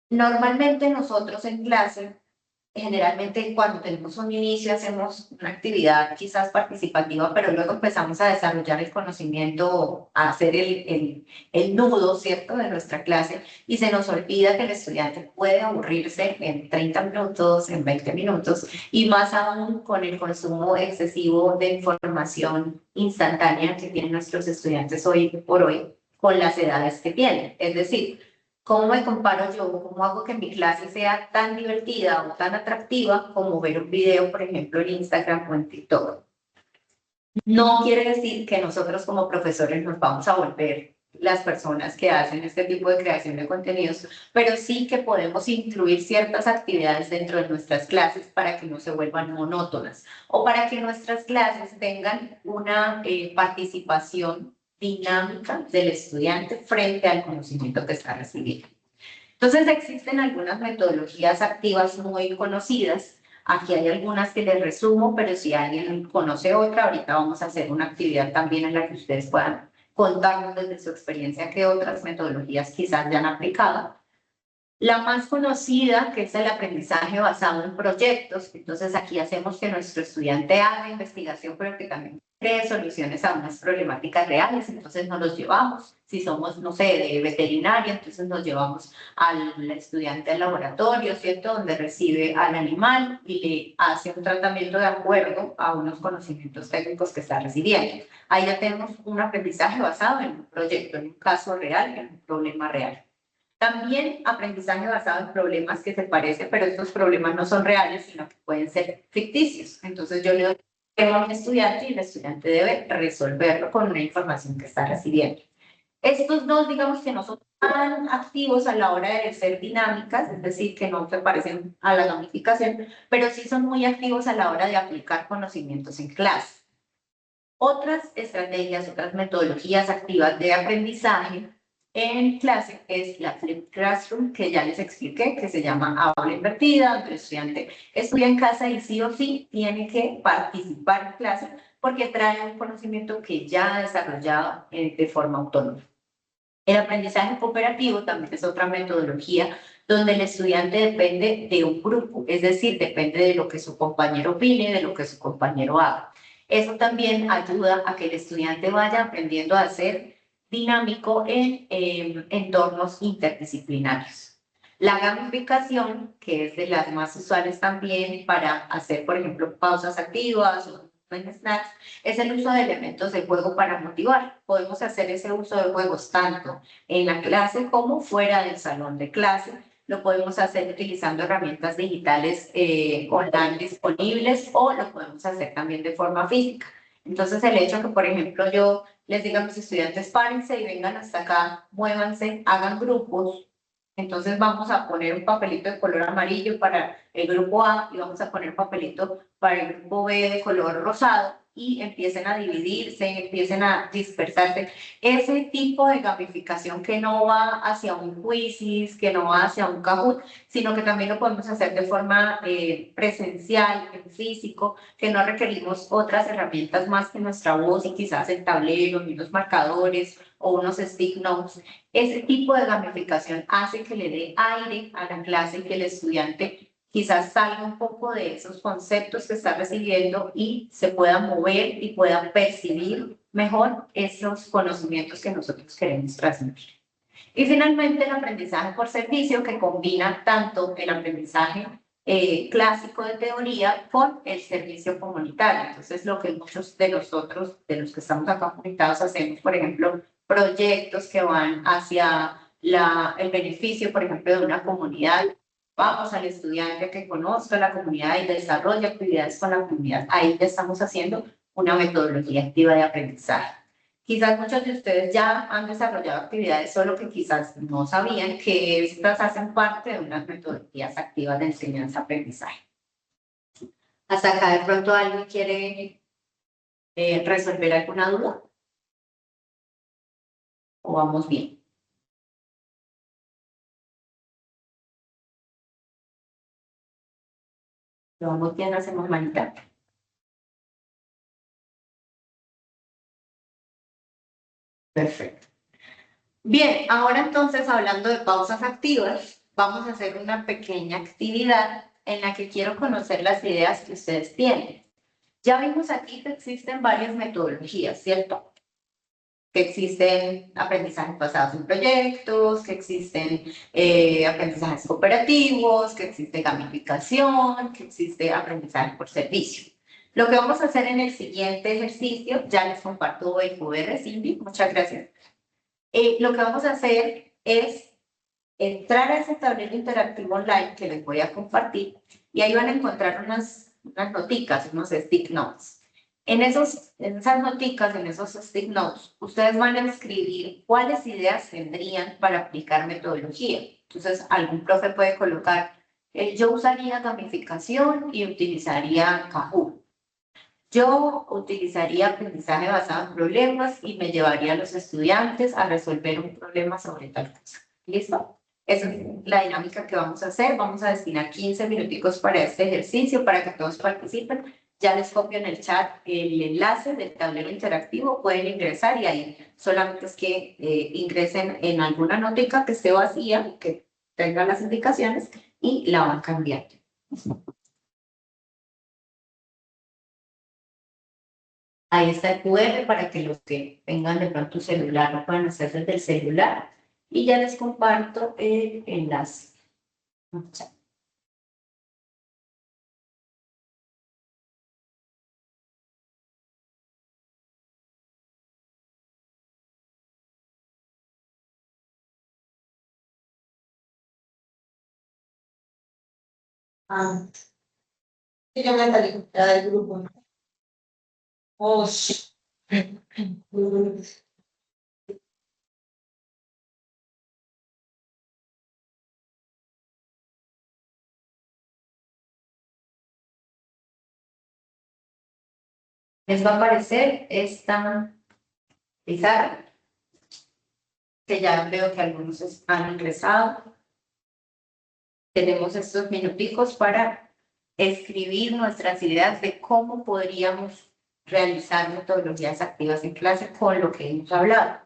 Normalmente nosotros en clase Generalmente cuando tenemos un inicio hacemos una actividad quizás participativa, pero luego empezamos a desarrollar el conocimiento, a hacer el nudo, ¿cierto?, de nuestra clase, y se nos olvida que el estudiante puede aburrirse en 30 minutos, en 20 minutos, y más aún con el consumo excesivo de información instantánea que tienen nuestros estudiantes hoy por hoy con las edades que tienen. Es decir, ¿cómo me comparo yo? ¿Cómo hago que mi clase sea tan divertida o tan atractiva como ver un video, por ejemplo, en Instagram o en TikTok? No quiere decir que nosotros como profesores nos vamos a volver las personas que hacen este tipo de creación de contenidos, pero sí que podemos incluir ciertas actividades dentro de nuestras clases para que no se vuelvan monótonas o para que nuestras clases tengan una participación dinámica del estudiante frente al conocimiento que está recibiendo. Entonces existen algunas metodologías activas muy conocidas. Aquí hay algunas que les resumo, pero si alguien conoce otra, ahorita vamos a hacer una actividad también en la que ustedes puedan contarnos desde su experiencia qué otras metodologías quizás ya han aplicado. La más conocida, que es el aprendizaje basado en proyectos. Entonces aquí hacemos que nuestro estudiante haga investigación, pero que también cree soluciones a unas problemáticas reales. Entonces nos los llevamos. Si somos, no sé, de veterinaria, entonces nos llevamos al estudiante al laboratorio, ¿cierto?, donde recibe al animal y le hace un tratamiento de acuerdo a unos conocimientos técnicos que está recibiendo. Ahí ya tenemos un aprendizaje basado en un proyecto, en un caso real, en un problema real. También aprendizaje basado en problemas que se parecen, pero estos problemas no son reales, sino que pueden ser ficticios. Entonces yo le doy un tema a un estudiante y el estudiante debe resolverlo con una información que está recibiendo. Estos dos, digamos que no son tan activos a la hora de ser dinámicas, es decir, que no se parecen a la gamificación, pero sí son muy activos a la hora de aplicar conocimientos en clase. Otras estrategias, otras metodologías activas de aprendizaje en clase es la Flipped Classroom, que ya les expliqué, que se llama aula invertida, donde el estudiante estudia en casa y sí o sí tiene que participar en clase porque trae un conocimiento que ya ha desarrollado de forma autónoma. El aprendizaje cooperativo también es otra metodología donde el estudiante depende de un grupo, es decir, depende de lo que su compañero opine, de lo que su compañero haga. Eso también ayuda a que el estudiante vaya aprendiendo a ser dinámico en entornos interdisciplinarios. La gamificación, que es de las más usuales también para hacer, por ejemplo, pausas activas o snacks, es el uso de elementos de juego para motivar. Podemos hacer ese uso de juegos tanto en la clase como fuera del salón de clase. Lo podemos hacer utilizando herramientas digitales online disponibles o lo podemos hacer también de forma física. Entonces el hecho que, por ejemplo, yo les diga a mis estudiantes, párense y vengan hasta acá, muévanse, hagan grupos. Entonces vamos a poner un papelito de color amarillo para el grupo A y vamos a poner un papelito para el grupo B de color rosado y empiecen a dividirse, empiecen a dispersarse. Ese tipo de gamificación que no va hacia un quizzes, que no va hacia un Kahoot, sino que también lo podemos hacer de forma presencial, en físico, que no requerimos otras herramientas más que nuestra voz y quizás el tablero, unos marcadores o unos stick notes. Ese tipo de gamificación hace que le dé aire a la clase y que el estudiante quizás salga un poco de esos conceptos que está recibiendo y se pueda mover y pueda percibir mejor esos conocimientos que nosotros queremos transmitir. Y finalmente el aprendizaje por servicio, que combina tanto el aprendizaje clásico de teoría con el servicio comunitario. Entonces, lo que muchos de nosotros, de los que estamos acá comunicados, hacemos, por ejemplo, proyectos que van hacia el beneficio, por ejemplo, de una comunidad. Vamos al estudiante que conozca la comunidad y desarrolle actividades con la comunidad. Ahí ya estamos haciendo una metodología activa de aprendizaje. Quizás muchos de ustedes ya han desarrollado actividades, solo que quizás no sabían que estas hacen parte de unas metodologías activas de enseñanza-aprendizaje. Hasta acá de pronto alguien quiere resolver alguna duda. ¿O vamos bien? ¿Lo vamos bien? Hacemos manita. Perfecto. Bien, ahora entonces hablando de pausas activas, vamos a hacer una pequeña actividad en la que quiero conocer las ideas que ustedes tienen. Ya vimos aquí que existen varias metodologías, ¿cierto? Que existen aprendizajes basados en proyectos, que existen aprendizajes cooperativos, que existe gamificación, que existe aprendizaje por servicio. Lo que vamos a hacer en el siguiente ejercicio, ya les comparto el QR, Cindy, muchas gracias. Lo que vamos a hacer es entrar a ese tablero interactivo online que les voy a compartir y ahí van a encontrar unas noticas, unos stick notes. En esas noticas, en esos stick notes, ustedes van a escribir cuáles ideas tendrían para aplicar metodología. Entonces, algún profe puede colocar, yo usaría gamificación y utilizaría Kahoot. Yo utilizaría aprendizaje basado en problemas y me llevaría a los estudiantes a resolver un problema sobre tal cosa. ¿Listo? Esa es la dinámica que vamos a hacer. Vamos a destinar 15 minuticos para este ejercicio, para que todos participen. Ya les copio en el chat el enlace del tablero interactivo. Pueden ingresar y ahí solamente es que ingresen en alguna notica que esté vacía, que tenga las indicaciones y la van cambiando. Ahí está el QR para que los que tengan de pronto un celular lo puedan hacer desde el celular. Y ya les comparto el enlace. Yo me salí del grupo. Oh, les va a aparecer esta pizarra, que ya veo que algunos han ingresado. Tenemos estos minuticos para escribir nuestras ideas de cómo podríamos realizar metodologías activas en clase con lo que hemos hablado.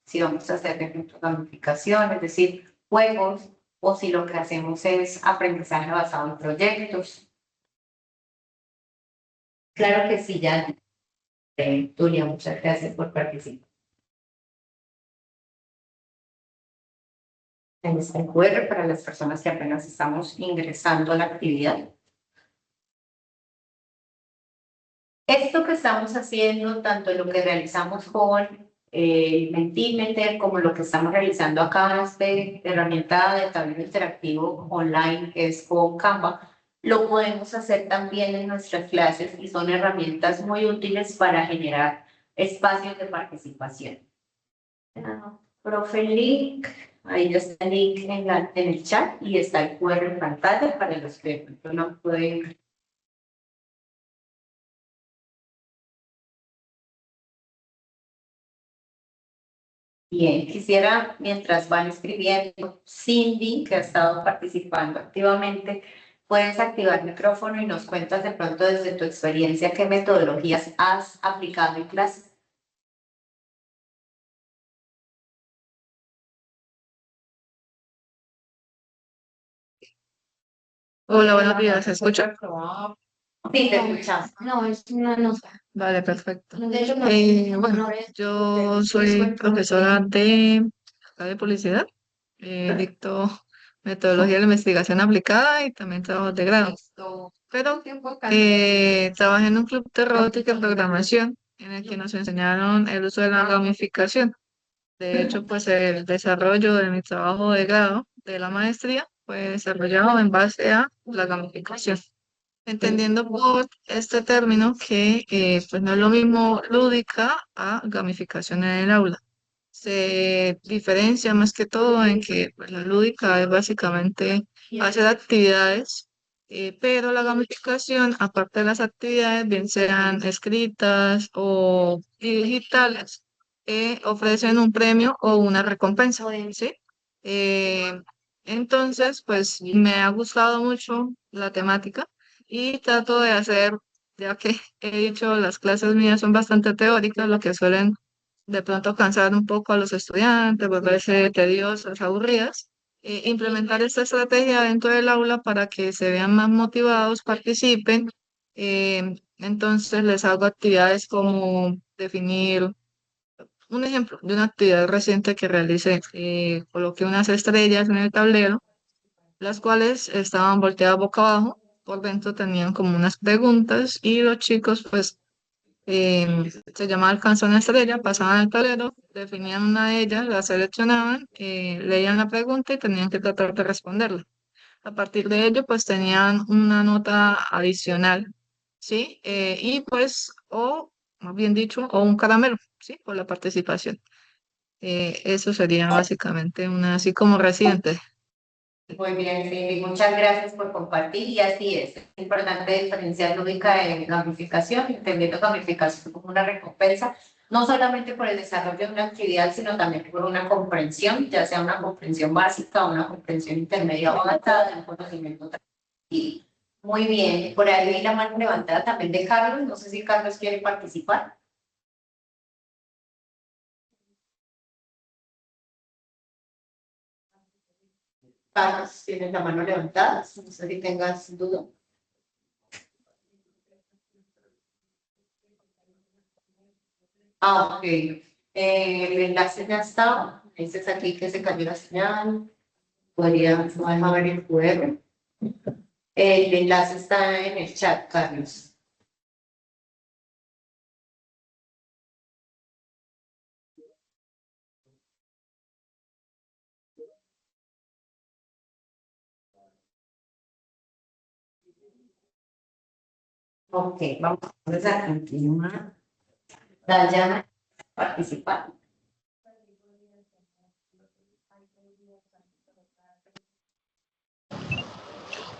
Si vamos a hacer de pronto gamificación, es decir, juegos, o si lo que hacemos es aprendizaje basado en proyectos. Claro que sí, ya. Tulia, muchas gracias por participar. Ahí está el QR para las personas que apenas estamos ingresando a la actividad. Esto que estamos haciendo, tanto lo que realizamos con Mentimeter como lo que estamos realizando acá, esta herramienta de tablero interactivo online que es con Canva, lo podemos hacer también en nuestras clases y son herramientas muy útiles para generar espacios de participación. Profe Link, ahí está el link en el chat y está el QR en pantalla para los que no pueden. Bien, quisiera, mientras van escribiendo, Cindy, que ha estado participando activamente, puedes activar el micrófono y nos cuentas de pronto desde tu experiencia qué metodologías has aplicado en clase. Hola, buenos días, ¿se escucha? Sí, te escuchamos. No, es una nota. Vale, perfecto. De hecho, no, Bueno, yo soy profesora de publicidad, dicto metodología de la investigación aplicada y también trabajo de grado. Pero trabajé en un club de robótica y programación en el que nos enseñaron el uso de la gamificación. De hecho, pues el desarrollo de mi trabajo de grado de la maestría fue desarrollado en base a la gamificación. Entendiendo por este término que pues no es lo mismo lúdica a gamificación en el aula. Se diferencia más que todo en que pues, la lúdica es básicamente hacer actividades, pero la gamificación, aparte de las actividades, bien sean escritas o digitales, ofrecen un premio o una recompensa, ¿sí? Eh, entonces, pues me ha gustado mucho la temática y trato de hacer, ya que he dicho, las clases mías son bastante teóricas, lo que suelen de pronto cansar un poco a los estudiantes, volverse tediosas, aburridas. implementar esta estrategia dentro del aula para que se vean más motivados, participen. Entonces les hago actividades como definir un ejemplo de una actividad reciente que realicé. Coloqué unas estrellas en el tablero, las cuales estaban volteadas boca abajo. Por dentro tenían como unas preguntas y los chicos pues se llamaba alcanzó una estrella, pasaban al tablero, definían una de ellas, la seleccionaban, leían la pregunta y tenían que tratar de responderla. A partir de ello, pues tenían una nota adicional, ¿sí? Y pues, o más bien dicho, o un caramelo, ¿sí? Por la participación. Eso sería básicamente una, así como reciente. Muy bien, Cindy, muchas gracias por compartir y así es importante diferenciar lógica de gamificación, entendiendo gamificación como una recompensa, no solamente por el desarrollo de una actividad, sino también por una comprensión, ya sea una comprensión básica o una comprensión intermedia o avanzada de un conocimiento transmitido. Muy bien, por ahí vi la mano levantada también de Carlos, no sé si Carlos quiere participar. Carlos, tienes la mano levantada, no sé si tengas duda. Ah, ok. El enlace ya está. Dices aquí que se cayó la señal. Podría, no deja ver el QR. El enlace está en el chat, Carlos. Ok, vamos a continuar. Dayana, participar.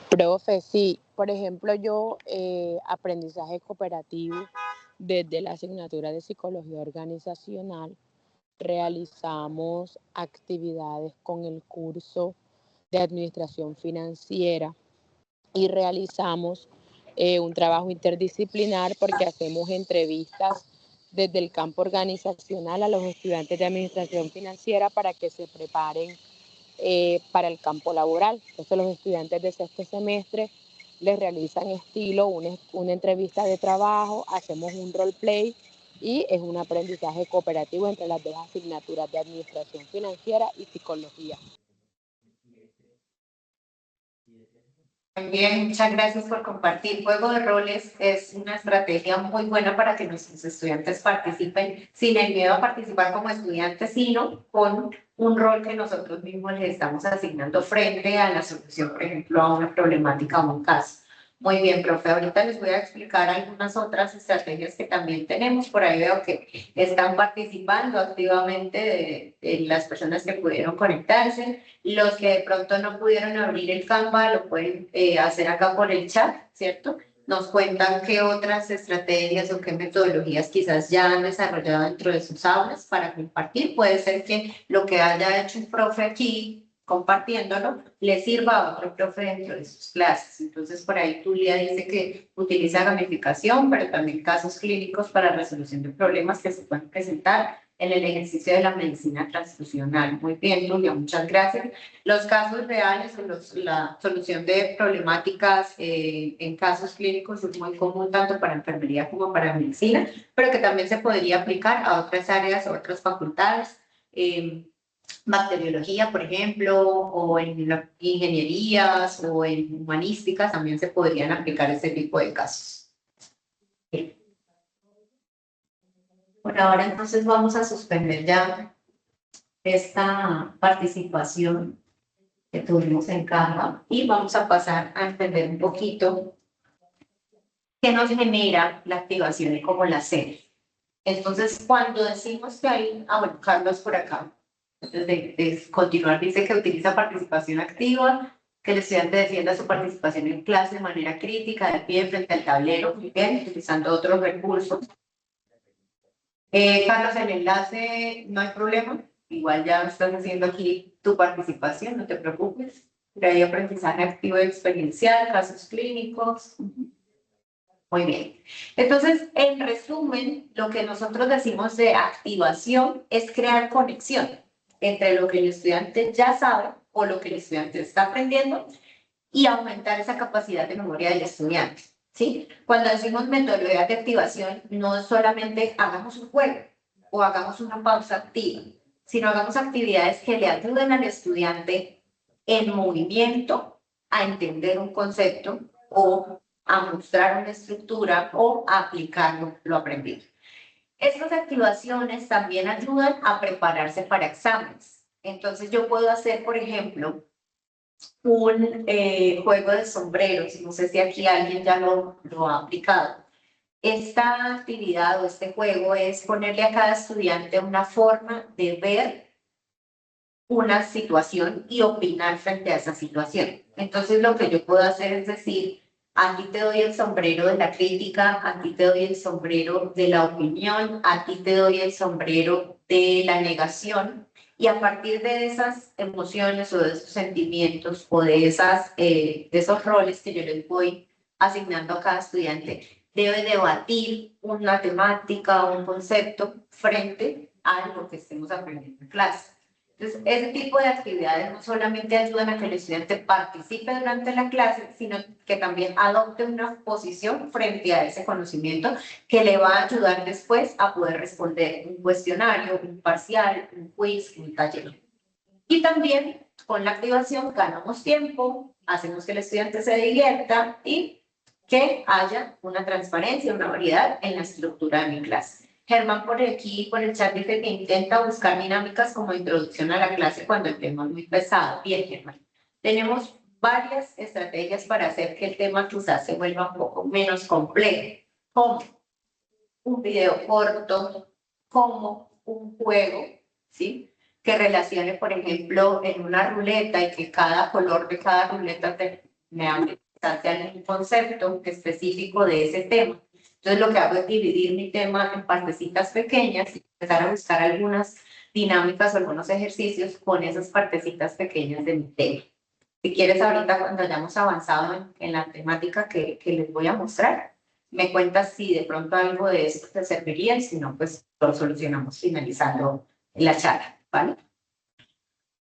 Profe, sí, por ejemplo, yo aprendizaje cooperativo desde la asignatura de psicología organizacional, realizamos actividades con el curso de administración financiera y realizamos un trabajo interdisciplinar porque hacemos entrevistas desde el campo organizacional a los estudiantes de administración financiera para que se preparen para el campo laboral. Entonces los estudiantes de sexto semestre les realizan estilo una entrevista de trabajo, hacemos un roleplay y es un aprendizaje cooperativo entre las dos asignaturas de administración financiera y psicología. Bien, muchas gracias por compartir. Juego de roles es una estrategia muy buena para que nuestros estudiantes participen sin el miedo a participar como estudiantes, sino con un rol que nosotros mismos les estamos asignando frente a la solución, por ejemplo, a una problemática o un caso. Muy bien, profe. Ahorita les voy a explicar algunas otras estrategias que también tenemos. Por ahí veo que están participando activamente de las personas que pudieron conectarse. Los que de pronto no pudieron abrir el Canva lo pueden hacer acá por el chat, ¿cierto? Nos cuentan qué otras estrategias o qué metodologías quizás ya han desarrollado dentro de sus aulas para compartir. Puede ser que lo que haya hecho un profe aquí compartiéndolo, le sirva a otro profe dentro de sus clases. Entonces, por ahí Tulia dice que utiliza gamificación, pero también casos clínicos para resolución de problemas que se pueden presentar en el ejercicio de la medicina transfusional. Muy bien, Tulia, muchas gracias. Los casos reales o la solución de problemáticas en casos clínicos es muy común tanto para enfermería como para medicina, pero que también se podría aplicar a otras áreas, a otras facultades. Bacteriología, por ejemplo, o en ingenierías o en humanísticas también se podrían aplicar este tipo de casos. Bien. Por ahora entonces vamos a suspender ya esta participación que tuvimos en Canva y vamos a pasar a entender un poquito qué nos genera la activación y cómo la hacemos. Entonces, cuando decimos que hay, bueno, Carlos por acá, antes de continuar, dice que utiliza participación activa, que el estudiante defienda su participación en clase de manera crítica, de pie frente al tablero, muy bien, utilizando otros recursos. Carlos, el enlace no hay problema, igual ya estás haciendo aquí tu participación, no te preocupes. Pero hay aprendizaje activo y experiencial, casos clínicos. Muy bien. Entonces, en resumen, lo que nosotros decimos de activación es crear conexión entre lo que el estudiante ya sabe o lo que el estudiante está aprendiendo y aumentar esa capacidad de memoria del estudiante, ¿sí? Cuando decimos metodología de activación, no es solamente hagamos un juego o hagamos una pausa activa, sino hagamos actividades que le ayuden al estudiante en movimiento a entender un concepto o a mostrar una estructura o a aplicar lo aprendido. Estas activaciones también ayudan a prepararse para exámenes. Entonces yo puedo hacer, por ejemplo, un juego de sombreros. No sé si aquí alguien ya lo ha aplicado. Esta actividad o este juego es ponerle a cada estudiante una forma de ver una situación y opinar frente a esa situación. Entonces lo que yo puedo hacer es decir, aquí te doy el sombrero de la crítica, aquí te doy el sombrero de la opinión, aquí te doy el sombrero de la negación, y a partir de esas emociones o de esos sentimientos o de esos roles que yo les voy asignando a cada estudiante, debe debatir una temática o un concepto frente a lo que estemos aprendiendo en clase. Entonces, ese tipo de actividades no solamente ayudan a que el estudiante participe durante la clase, sino que también adopte una posición frente a ese conocimiento que le va a ayudar después a poder responder un cuestionario, un parcial, un quiz, un taller. Y también con la activación ganamos tiempo, hacemos que el estudiante se divierta y que haya una transparencia, una variedad en la estructura de mi clase. Germán por aquí, por el chat, dice que intenta buscar dinámicas como introducción a la clase cuando el tema es muy pesado. Bien, Germán. Tenemos varias estrategias para hacer que el tema quizás se vuelva un poco menos complejo, como un video corto, como un juego, ¿sí? Que relacione, por ejemplo, en una ruleta y que cada color de cada ruleta me hable hacia un concepto específico de ese tema. Entonces lo que hago es dividir mi tema en partecitas pequeñas y empezar a buscar algunas dinámicas o algunos ejercicios con esas partecitas pequeñas de mi tema. Si quieres ahorita cuando hayamos avanzado en la temática que les voy a mostrar, me cuentas si de pronto algo de esto te serviría y si no, pues lo solucionamos finalizando la charla, ¿vale?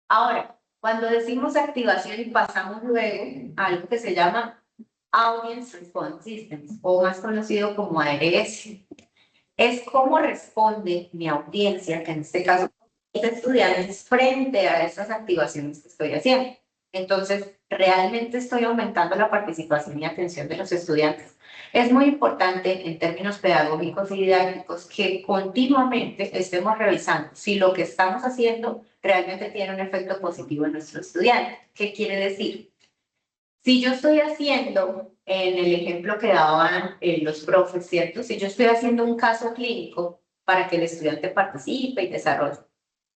Ahora, cuando decimos activación y pasamos luego a algo que se llama Audience Response Systems, o más conocido como ARS, es cómo responde mi audiencia, que en este caso mis estudiantes, frente a esas activaciones que estoy haciendo. Entonces, realmente estoy aumentando la participación y atención de los estudiantes. Es muy importante en términos pedagógicos y didácticos que continuamente estemos revisando si lo que estamos haciendo realmente tiene un efecto positivo en nuestro estudiante. ¿Qué quiere decir? Si yo estoy haciendo, en el ejemplo que daban los profes, ¿cierto? Si yo estoy haciendo un caso clínico para que el estudiante participe y desarrolle,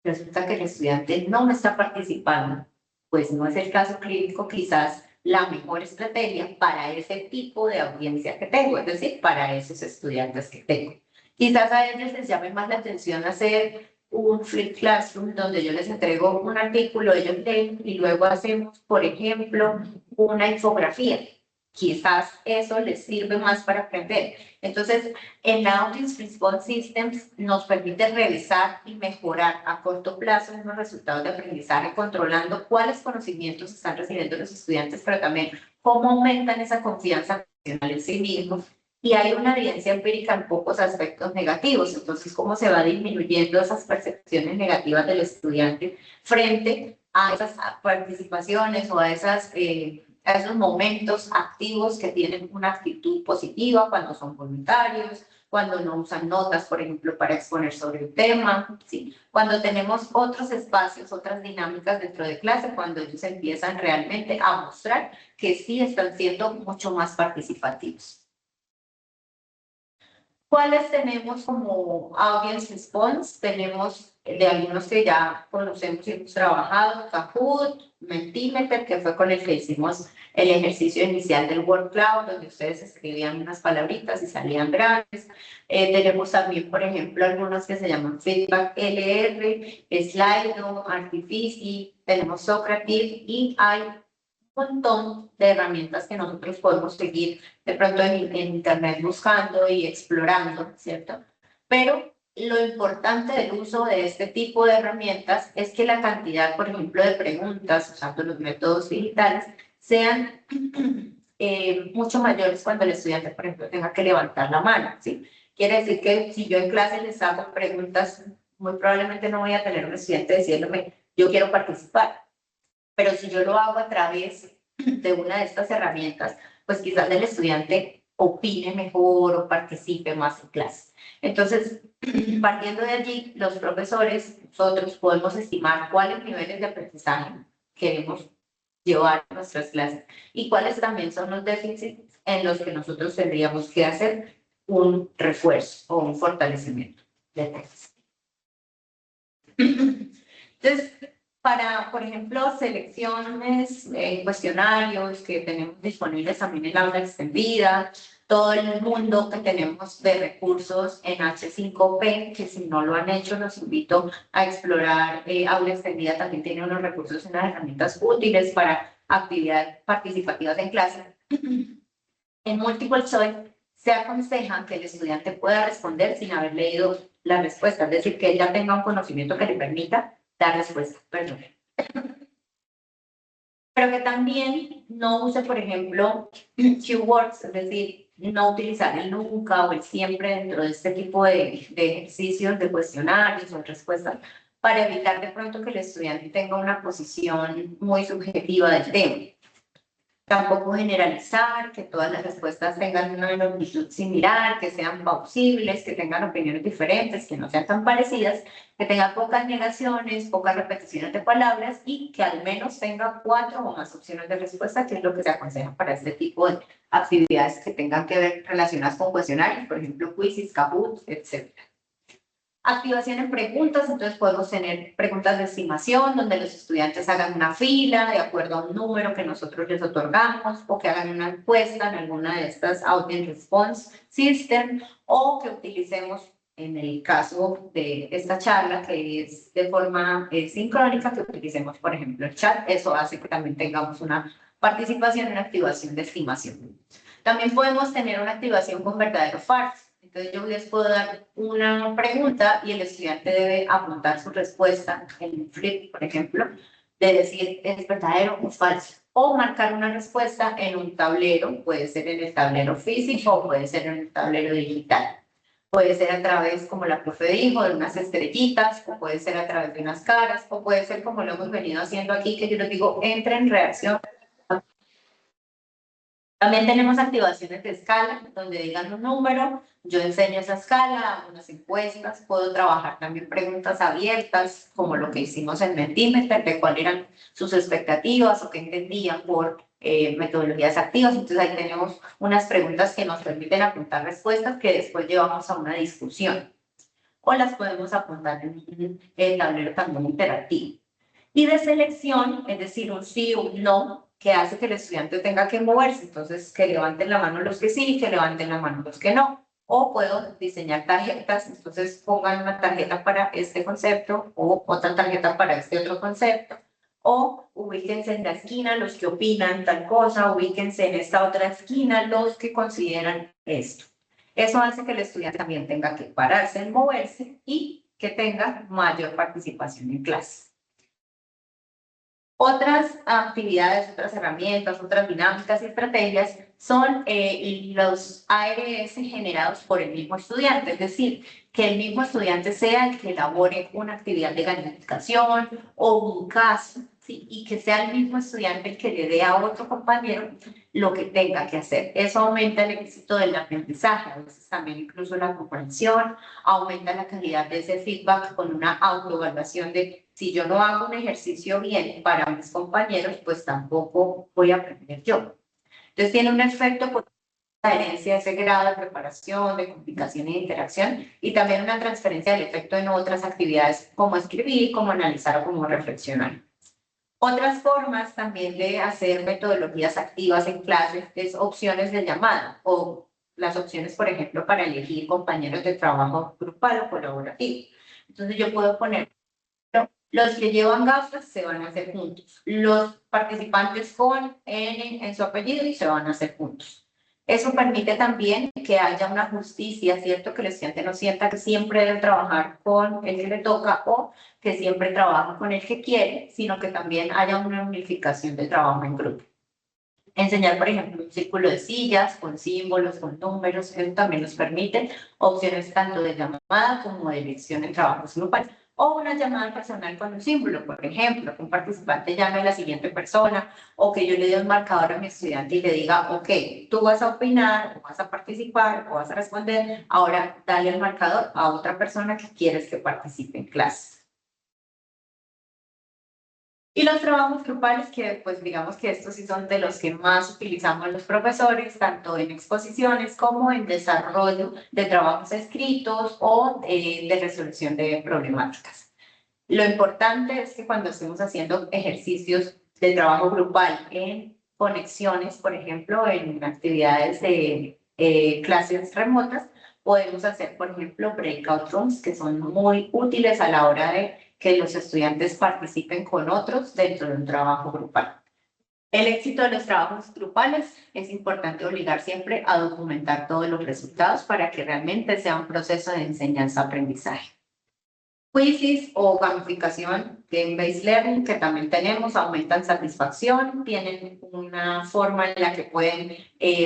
resulta que el estudiante no me está participando, pues no es el caso clínico quizás la mejor estrategia para ese tipo de audiencia que tengo, es decir, para esos estudiantes que tengo. Quizás a ellos les llame más la atención hacer un flip classroom donde yo les entrego un artículo, ellos leen y luego hacemos, por ejemplo, una infografía. Quizás eso les sirve más para aprender. Entonces, en la Audience Response Systems nos permite revisar y mejorar a corto plazo unos resultados de aprendizaje, controlando cuáles conocimientos están recibiendo los estudiantes, pero también cómo aumentan esa confianza personal en sí mismos. Y hay una evidencia empírica en pocos aspectos negativos. Entonces, cómo se va disminuyendo esas percepciones negativas del estudiante frente a esas participaciones o a esos momentos activos que tienen una actitud positiva cuando son voluntarios, cuando no usan notas, por ejemplo, para exponer sobre un tema, ¿sí? Cuando tenemos otros espacios, otras dinámicas dentro de clase, cuando ellos empiezan realmente a mostrar que sí están siendo mucho más participativos. ¿Cuáles tenemos como Audience Response? Tenemos de algunos que ya conocemos y hemos trabajado, Kahoot, Mentimeter, que fue con el que hicimos el ejercicio inicial del Word Cloud, donde ustedes escribían unas palabritas y salían grandes. Tenemos también, por ejemplo, algunos que se llaman Feedback LR, Slido, Artifici, tenemos Socrative y hay montón de herramientas que nosotros podemos seguir de pronto en internet buscando y explorando, ¿cierto? Pero lo importante del uso de este tipo de herramientas es que la cantidad, por ejemplo, de preguntas usando los métodos digitales sean mucho mayores cuando el estudiante, por ejemplo, tenga que levantar la mano, ¿sí? Quiere decir que si yo en clase les hago preguntas, muy probablemente no voy a tener un estudiante diciéndome, yo quiero participar. Pero si yo lo hago a través de una de estas herramientas, pues quizás el estudiante opine mejor o participe más en clase. Entonces, partiendo de allí, los profesores, nosotros podemos estimar cuáles niveles de aprendizaje queremos llevar a nuestras clases y cuáles también son los déficits en los que nosotros tendríamos que hacer un refuerzo o un fortalecimiento de texto. Entonces, para, por ejemplo, selecciones, cuestionarios que tenemos disponibles también en la aula extendida, todo el mundo que tenemos de recursos en H5P, que si no lo han hecho, los invito a explorar. Aula extendida también tiene unos recursos, unas herramientas útiles para actividades participativas en clase. En Multiple Choice se aconseja que el estudiante pueda responder sin haber leído la respuesta, es decir, que él ya tenga un conocimiento que le permita dar respuesta, perdón. Pero que también no use, por ejemplo, keywords, es decir, no utilizar el nunca o el siempre dentro de este tipo de ejercicios, de cuestionarios o respuestas, para evitar de pronto que el estudiante tenga una posición muy subjetiva del tema. Tampoco generalizar, que todas las respuestas tengan una longitud similar, que sean plausibles, que tengan opiniones diferentes, que no sean tan parecidas, que tengan pocas negaciones, pocas repeticiones de palabras y que al menos tenga 4 o más opciones de respuesta, que es lo que se aconseja para este tipo de actividades que tengan que ver relacionadas con cuestionarios, por ejemplo, quizzes, Kahoot, etc. Activación en preguntas, entonces podemos tener preguntas de estimación donde los estudiantes hagan una fila de acuerdo a un número que nosotros les otorgamos o que hagan una encuesta en alguna de estas Audience Response System o que utilicemos en el caso de esta charla que es de forma sincrónica, que utilicemos por ejemplo el chat. Eso hace que también tengamos una participación en activación de estimación. También podemos tener una activación con verdadero o falso. Entonces yo les puedo dar una pregunta y el estudiante debe apuntar su respuesta en un flip, por ejemplo, de decir es verdadero o falso. O marcar una respuesta en un tablero, puede ser en el tablero físico o puede ser en el tablero digital. Puede ser a través, como la profe dijo, de unas estrellitas, o puede ser a través de unas caras, o puede ser como lo hemos venido haciendo aquí, que yo les digo, entra en reacción. También tenemos activaciones de escala, donde digan un número, yo enseño esa escala, hago unas encuestas, puedo trabajar también preguntas abiertas, como lo que hicimos en Mentimeter, de cuáles eran sus expectativas o qué entendían por metodologías activas. Entonces ahí tenemos unas preguntas que nos permiten apuntar respuestas que después llevamos a una discusión. O las podemos apuntar en un tablero también interactivo. Y de selección, es decir, un sí o un no, que hace que el estudiante tenga que moverse. Entonces, que levanten la mano los que sí, que levanten la mano los que no. O puedo diseñar tarjetas, entonces pongan una tarjeta para este concepto o otra tarjeta para este otro concepto. O ubíquense en la esquina los que opinan tal cosa, ubíquense en esta otra esquina los que consideran esto. Eso hace que el estudiante también tenga que pararse, moverse y que tenga mayor participación en clase. Otras actividades, otras herramientas, otras dinámicas y estrategias son los ARS generados por el mismo estudiante, es decir, que el mismo estudiante sea el que elabore una actividad de gamificación o un caso, ¿sí? Y que sea el mismo estudiante el que le dé a otro compañero lo que tenga que hacer. Eso aumenta el éxito del aprendizaje, a veces también incluso la comprensión, aumenta la calidad de ese feedback con una autoevaluación de si yo no hago un ejercicio bien para mis compañeros, pues tampoco voy a aprender yo. Entonces tiene un efecto por la adherencia de ese grado de preparación, de complicación e interacción, y también una transferencia del efecto en otras actividades como escribir, como analizar o como reflexionar. Otras formas también de hacer metodologías activas en clases es opciones de llamada o las opciones, por ejemplo, para elegir compañeros de trabajo grupal o colaborativo. Entonces yo puedo poner, los que llevan gafas se van a hacer juntos. Los participantes con N en su apellido y se van a hacer juntos. Eso permite también que haya una justicia, ¿cierto? Que el estudiante no sienta que siempre debe trabajar con el que le toca o que siempre trabaja con el que quiere, sino que también haya una unificación de trabajo en grupo. Enseñar, por ejemplo, un círculo de sillas con símbolos, con números, eso también nos permite opciones tanto de llamada como de dirección en trabajos grupales. O una llamada personal con un símbolo, por ejemplo, que un participante llame a la siguiente persona o que yo le dé un marcador a mi estudiante y le diga, ok, tú vas a opinar o vas a participar o vas a responder, ahora dale el marcador a otra persona que quieres que participe en clase. Y los trabajos grupales, que pues digamos que estos sí son de los que más utilizamos los profesores, tanto en exposiciones como en desarrollo de trabajos escritos o de resolución de problemáticas. Lo importante es que cuando estemos haciendo ejercicios de trabajo grupal en conexiones, por ejemplo, en actividades de clases remotas, podemos hacer, por ejemplo, breakout rooms, que son muy útiles a la hora de que los estudiantes participen con otros dentro de un trabajo grupal. El éxito de los trabajos grupales es importante obligar siempre a documentar todos los resultados para que realmente sea un proceso de enseñanza-aprendizaje. Quizzes o gamificación, game-based learning, que también tenemos, aumentan satisfacción, tienen una forma en la que pueden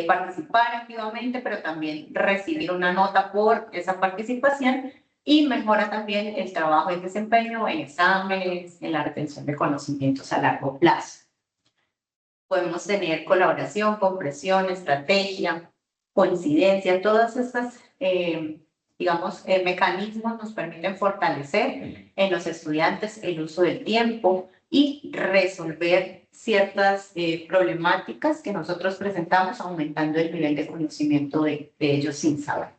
participar activamente, pero también recibir una nota por esa participación y mejora también el trabajo y desempeño en exámenes, en la retención de conocimientos a largo plazo. Podemos tener colaboración, comprensión, estrategia, coincidencia, todas estas digamos, mecanismos nos permiten fortalecer en los estudiantes el uso del tiempo y resolver ciertas problemáticas que nosotros presentamos, aumentando el nivel de conocimiento de ellos sin saber.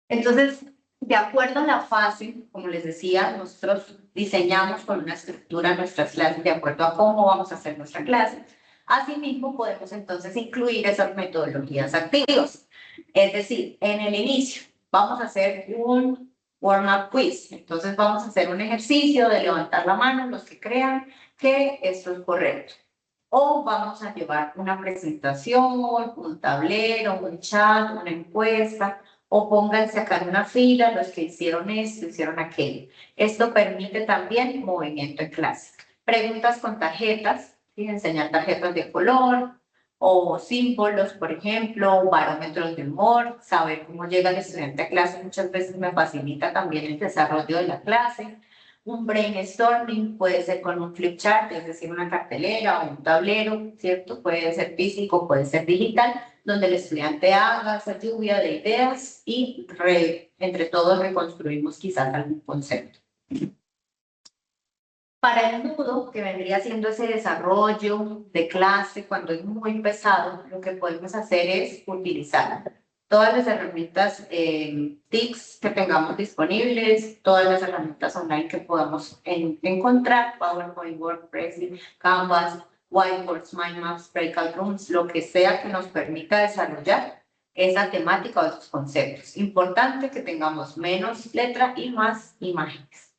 Entonces, de acuerdo a la fase, como les decía, nosotros diseñamos con una estructura nuestras clases de acuerdo a cómo vamos a hacer nuestra clase. Asimismo, podemos entonces incluir esas metodologías activas. Es decir, en el inicio vamos a hacer un warm-up quiz. Entonces vamos a hacer un ejercicio de levantar la mano los que crean que esto es correcto. O vamos a llevar una presentación, un tablero, un chat, una encuesta, o pónganse acá en una fila los que hicieron esto, hicieron aquello. Esto permite también movimiento en clase. Preguntas con tarjetas. ¿Sí? Enseñar tarjetas de color o símbolos, por ejemplo, barómetros de humor, saber cómo llega el estudiante a clase muchas veces me facilita también el desarrollo de la clase. Un brainstorming puede ser con un flip chart, es decir, una cartelera o un tablero, ¿cierto? Puede ser físico, puede ser digital, donde el estudiante haga esa lluvia de ideas y entre todos reconstruimos quizás algún concepto. Para el nudo, que vendría siendo ese desarrollo de clase cuando es muy pesado, lo que podemos hacer es utilizar todas las herramientas TICs que tengamos disponibles, todas las herramientas online que podamos encontrar, PowerPoint, WordPress, Canvas, Whiteboards, Mindmaps, Breakout Rooms, lo que sea que nos permita desarrollar esa temática o esos conceptos. Importante que tengamos menos letra y más imágenes.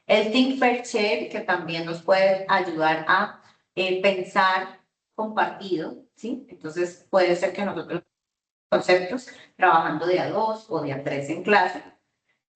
El Think, Pair, Share, que también nos puede ayudar a pensar compartido, ¿sí? Entonces puede ser que nosotros conceptos trabajando de a 2 o de a 3 en clase.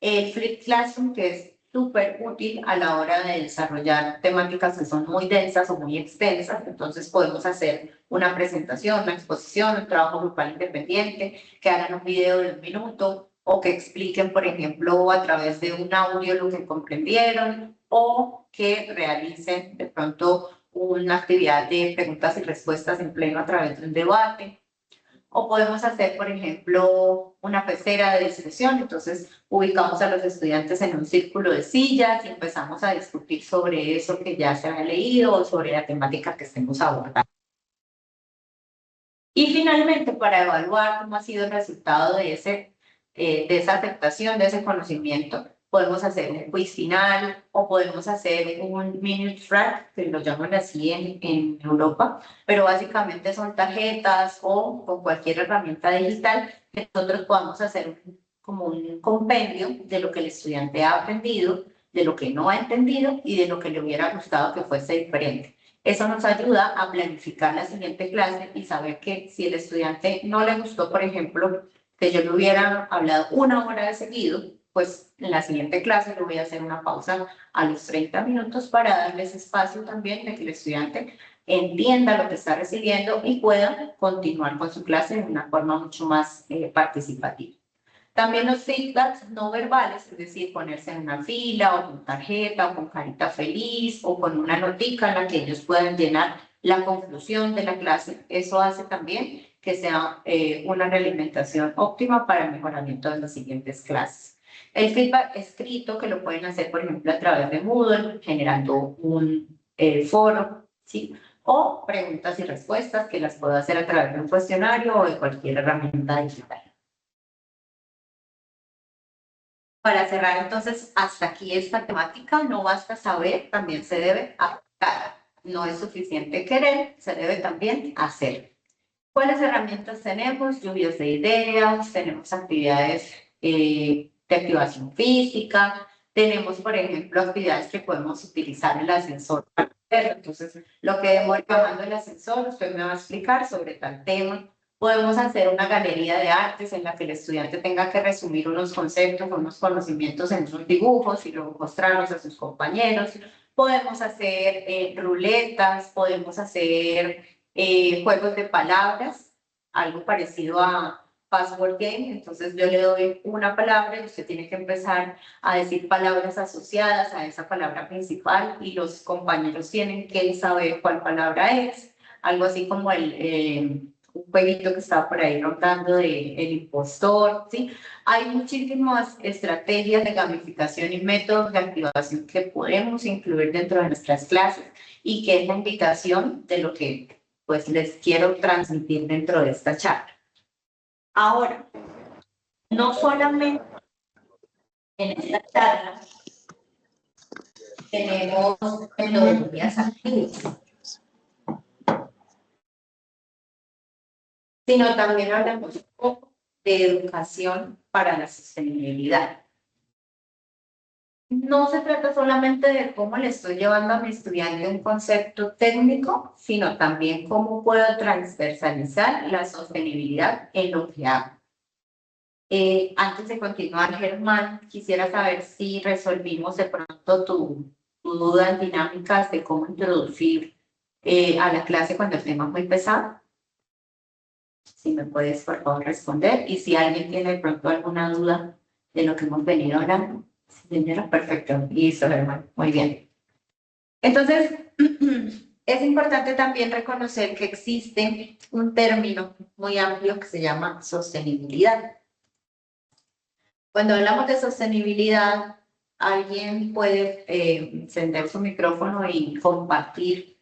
El Flip Classroom, que es súper útil a la hora de desarrollar temáticas que son muy densas o muy extensas, entonces podemos hacer una presentación, una exposición, un trabajo grupal independiente, que hagan un video de 1 minuto, o que expliquen, por ejemplo, a través de un audio lo que comprendieron, o que realicen de pronto una actividad de preguntas y respuestas en pleno a través de un debate. O podemos hacer, por ejemplo, una pecera de discusión. Entonces, ubicamos a los estudiantes en un círculo de sillas y empezamos a discutir sobre eso que ya se ha leído o sobre la temática que estemos abordando. Y finalmente, para evaluar cómo ha sido el resultado de esa aceptación, de ese conocimiento, podemos hacer un quiz final o podemos hacer un minute track, que lo llaman así en Europa, pero básicamente son tarjetas o con cualquier herramienta digital que nosotros podamos hacer como un compendio de lo que el estudiante ha aprendido, de lo que no ha entendido y de lo que le hubiera gustado que fuese diferente. Eso nos ayuda a planificar la siguiente clase y saber que si el estudiante no le gustó, por ejemplo, que yo le hubiera hablado 1 hora de seguido, pues en la siguiente clase le voy a hacer una pausa a los 30 minutos para darles espacio también de que el estudiante entienda lo que está recibiendo y pueda continuar con su clase de una forma mucho más participativa. También los feedbacks no verbales, es decir, ponerse en una fila o con tarjeta o con carita feliz o con una notica en la que ellos puedan llenar la conclusión de la clase. Eso hace también que sea una realimentación óptima para el mejoramiento de las siguientes clases. El feedback escrito, que lo pueden hacer, por ejemplo, a través de Moodle, generando un foro, ¿sí? O preguntas y respuestas, que las puedo hacer a través de un cuestionario o de cualquier herramienta digital. Para cerrar, entonces, hasta aquí esta temática, no basta saber, también se debe aplicar. No es suficiente querer, se debe también hacer. ¿Cuáles herramientas tenemos? Lluvias de ideas, tenemos actividades de activación física, tenemos, por ejemplo, actividades que podemos utilizar el ascensor para hacerlo. Entonces, lo que demore bajando el ascensor, usted me va a explicar sobre tal tema. Podemos hacer una galería de artes en la que el estudiante tenga que resumir unos conceptos, unos conocimientos en unos dibujos y luego mostrarlos a sus compañeros. Podemos hacer ruletas, podemos hacer juegos de palabras, algo parecido a Password Game. Entonces yo le doy una palabra y usted tiene que empezar a decir palabras asociadas a esa palabra principal y los compañeros tienen que saber cuál palabra es. Algo así como un jueguito que estaba por ahí rondando de El Impostor, ¿sí? Hay muchísimas estrategias de gamificación y métodos de activación que podemos incluir dentro de nuestras clases y que es la invitación de lo que pues les quiero transmitir dentro de esta charla. Ahora, no solamente en esta charla tenemos metodologías activas, sino también hablamos un poco de educación para la sostenibilidad. No se trata solamente de cómo le estoy llevando a mi estudiante un concepto técnico, sino también cómo puedo transversalizar la sostenibilidad en lo que hago. Antes de continuar, Germán, quisiera saber si resolvimos de pronto tu duda en dinámicas de cómo introducir a la clase cuando el tema es muy pesado. Si me puedes, por favor, responder. Y si alguien tiene de pronto alguna duda de lo que hemos venido hablando. Señora, perfecto. Listo, Germán. Muy bien. Entonces, es importante también reconocer que existe un término muy amplio que se llama sostenibilidad. Cuando hablamos de sostenibilidad, alguien puede encender su micrófono y compartir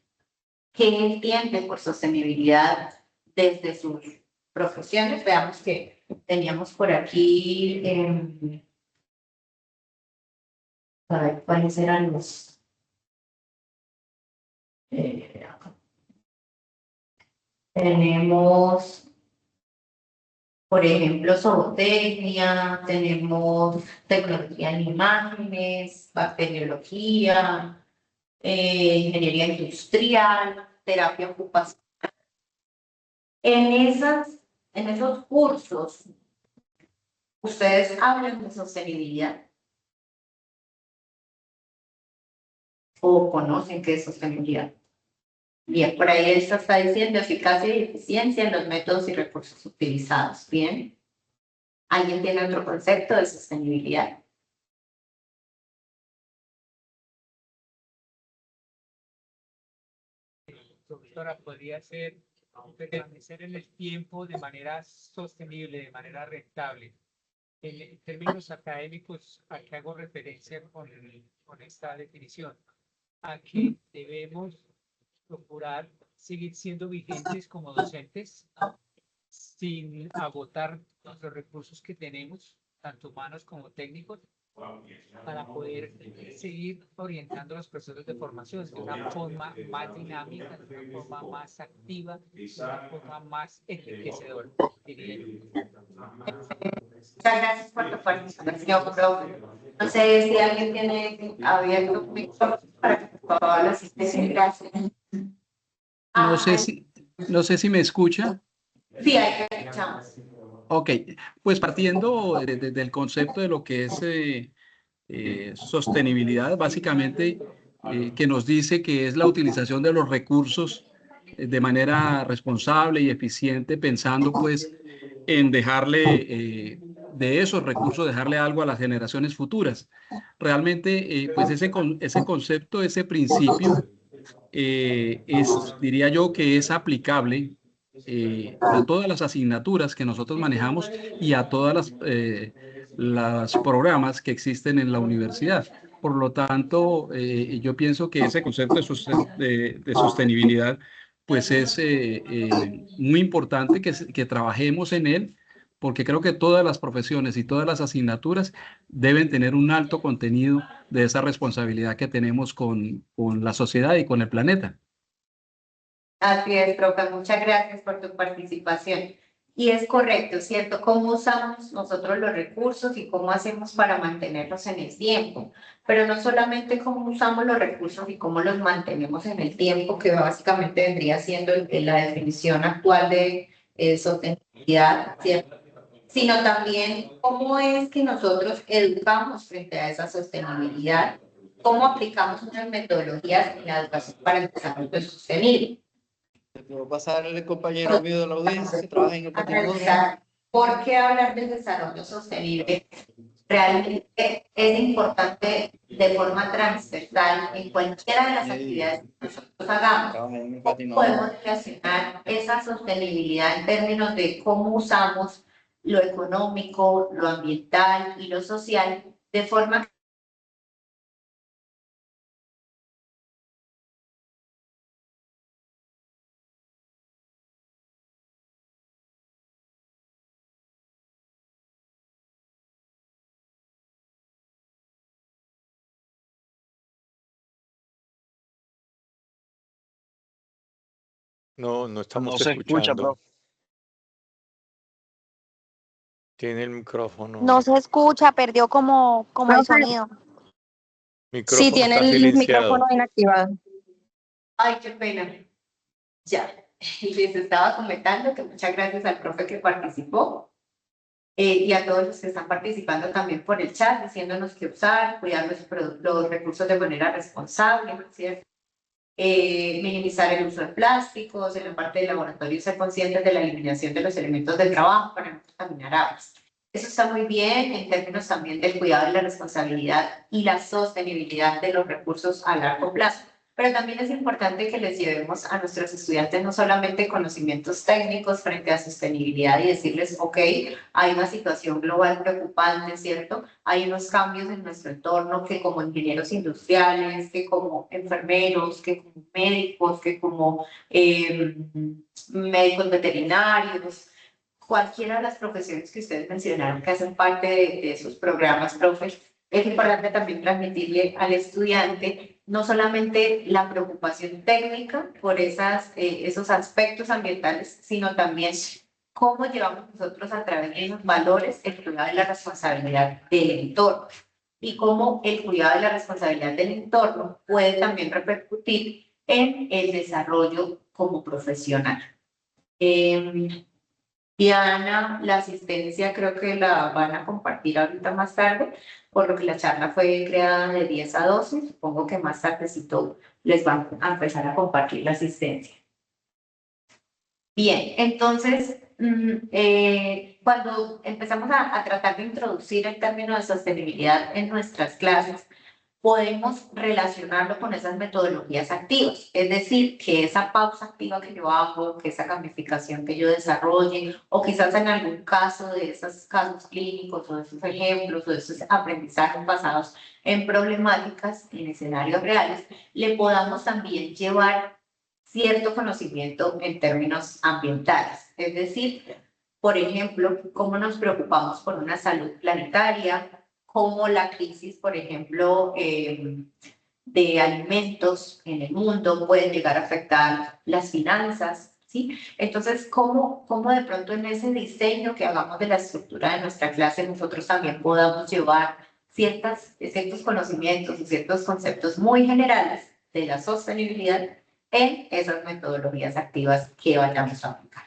qué entiende por sostenibilidad desde sus profesiones. Veamos que teníamos por aquí, a ver, ¿cuáles eran los? Tenemos, por ejemplo, zootecnia, tenemos tecnología en imágenes, bacteriología, ingeniería industrial, terapia ocupacional. En esos cursos, ustedes hablan de sostenibilidad o conocen qué es sostenibilidad. Bien, por ahí esto está diciendo eficacia y eficiencia en los métodos y recursos utilizados. Bien. ¿Alguien tiene otro concepto de sostenibilidad? Doctora, podría ser permanecer en el tiempo de manera sostenible, de manera rentable. En términos académicos, ¿a qué hago referencia con esta definición? A que debemos procurar seguir siendo vigentes como docentes sin agotar los recursos que tenemos, tanto humanos como técnicos, para poder seguir orientando los procesos de formación de una forma más dinámica, de una forma más activa, de una forma más enriquecedora, diría yo. Muchas gracias por tu participación, profe. No sé si alguien tiene abierto un micrófono para que por favor lo asiste. Gracias. No sé si me escucha. Sí, ahí te escuchamos. Ok, pues partiendo del concepto de lo que es sostenibilidad, básicamente, que nos dice que es la utilización de los recursos de manera responsable y eficiente, pensando pues en dejarle de esos recursos, dejarle algo a las generaciones futuras. Realmente, pues ese concepto, ese principio, diría yo que es aplicable a todas las asignaturas que nosotros manejamos y a todas las programas que existen en la universidad. Por lo tanto, yo pienso que ese concepto de sostenibilidad pues es muy importante que trabajemos en él, porque creo que todas las profesiones y todas las asignaturas deben tener un alto contenido de esa responsabilidad que tenemos con la sociedad y con el planeta. Así es, profe, muchas gracias por tu participación. Y es correcto, ¿cierto? ¿Cómo usamos nosotros los recursos y cómo hacemos para mantenerlos en el tiempo? Pero no solamente cómo usamos los recursos y cómo los mantenemos en el tiempo, que básicamente vendría siendo la definición actual de sostenibilidad, ¿cierto? Sino también cómo es que nosotros educamos frente a esa sostenibilidad, cómo aplicamos unas metodologías en la educación para el desarrollo sostenible. Te puedo pasar el compañero mío de la audiencia que trabaja en el patrimonio. ¿Por qué hablar del desarrollo sostenible? Realmente es importante de forma transversal en cualquiera de las actividades que nosotros hagamos. Podemos relacionar esa sostenibilidad en términos de cómo usamos lo económico, lo ambiental y lo social de forma que No estamos No se escucha, escuchando. profe. Tiene el micrófono. No se escucha, perdió como el sonido. Micrófono está silenciado. inactivado. ay, qué pena. Ya, y les estaba comentando que muchas gracias al profe que participó y a todos los que están participando también por el chat, diciéndonos qué usar, cuidar los recursos de manera responsable, ¿cierto? Minimizar el uso de plásticos, en la parte de laboratorio ser conscientes de la eliminación de los elementos del trabajo para no contaminar aguas. Eso está muy bien en términos también del cuidado y la responsabilidad y la sostenibilidad de los recursos a largo plazo. Pero también es importante que les llevemos a nuestros estudiantes no solamente conocimientos técnicos frente a sostenibilidad y decirles, ok, hay una situación global preocupante, ¿cierto? Hay unos cambios en nuestro entorno que como ingenieros industriales, que como enfermeros, que como médicos, que como médicos veterinarios, cualquiera de las profesiones que ustedes mencionaron que hacen parte de esos programas, profe, es importante también transmitirle al estudiante no solamente la preocupación técnica por esos aspectos ambientales, sino también cómo llevamos nosotros a través de esos valores el cuidado y la responsabilidad del entorno y cómo el cuidado y la responsabilidad del entorno puede también repercutir en el desarrollo como profesional. Diana, la asistencia creo que la van a compartir ahorita más tarde, por lo que la charla fue creada de 10 a 12, supongo que más tardecito les van a empezar a compartir la asistencia. Bien, entonces, cuando empezamos a tratar de introducir el término de sostenibilidad en nuestras clases, podemos relacionarlo con esas metodologías activas, es decir, que esa pausa activa que yo hago, que esa gamificación que yo desarrolle, o quizás en algún caso de esos casos clínicos o de esos ejemplos o de esos aprendizajes basados en problemáticas, en escenarios reales, le podamos también llevar cierto conocimiento en términos ambientales, es decir, por ejemplo, cómo nos preocupamos por una salud planetaria, cómo la crisis, por ejemplo, de alimentos en el mundo puede llegar a afectar las finanzas, ¿sí? Entonces, ¿cómo de pronto en ese diseño que hagamos de la estructura de nuestra clase nosotros también podamos llevar ciertos conocimientos y ciertos conceptos muy generales de la sostenibilidad en esas metodologías activas que vayamos a aplicar.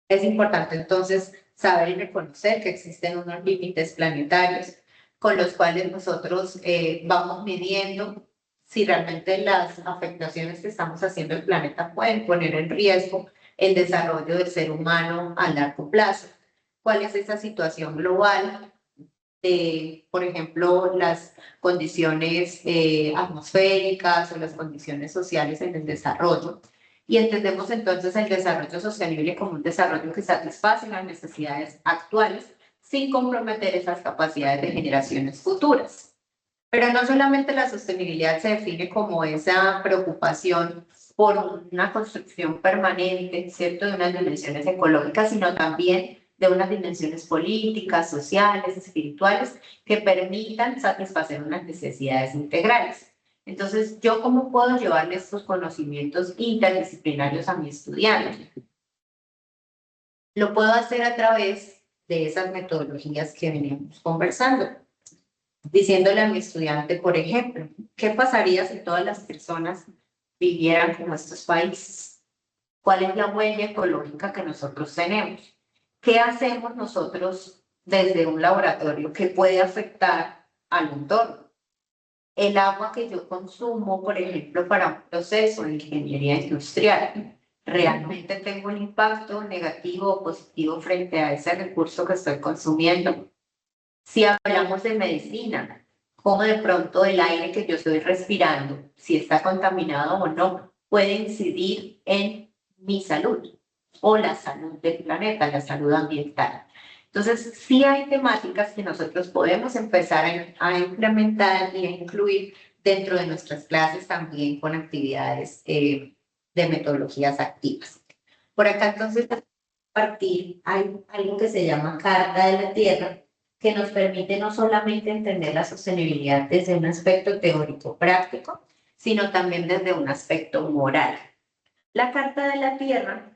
Es importante entonces saber y reconocer que existen unos límites planetarios con los cuales nosotros vamos midiendo si realmente las afectaciones que estamos haciendo al planeta pueden poner en riesgo el desarrollo del ser humano a largo plazo. ¿Cuál es esa situación global de, por ejemplo, las condiciones atmosféricas o las condiciones sociales en el desarrollo? Y entendemos entonces el desarrollo sostenible como un desarrollo que satisface las necesidades actuales sin comprometer esas capacidades de generaciones futuras. Pero no solamente la sostenibilidad se define como esa preocupación por una construcción permanente, ¿cierto?, de unas dimensiones ecológicas, sino también de unas dimensiones políticas, sociales, espirituales, que permitan satisfacer unas necesidades integrales. Entonces, ¿yo cómo puedo llevarle estos conocimientos interdisciplinarios a mi estudiante? Lo puedo hacer a través de esas metodologías que veníamos conversando, diciéndole a mi estudiante, por ejemplo, ¿qué pasaría si todas las personas vivieran como estos países? ¿Cuál es la huella ecológica que nosotros tenemos? ¿Qué hacemos nosotros desde un laboratorio que puede afectar al entorno? El agua que yo consumo, por ejemplo, para un proceso de ingeniería industrial, ¿realmente tengo un impacto negativo o positivo frente a ese recurso que estoy consumiendo? Si hablamos de medicina, cómo de pronto el aire que yo estoy respirando, si está contaminado o no, puede incidir en mi salud o la salud del planeta, la salud ambiental. Entonces, sí hay temáticas que nosotros podemos empezar a implementar y a incluir dentro de nuestras clases también con actividades de metodologías activas. Por acá, entonces, hay algo que se llama Carta de la Tierra, que nos permite no solamente entender la sostenibilidad desde un aspecto teórico práctico, sino también desde un aspecto moral. La Carta de la Tierra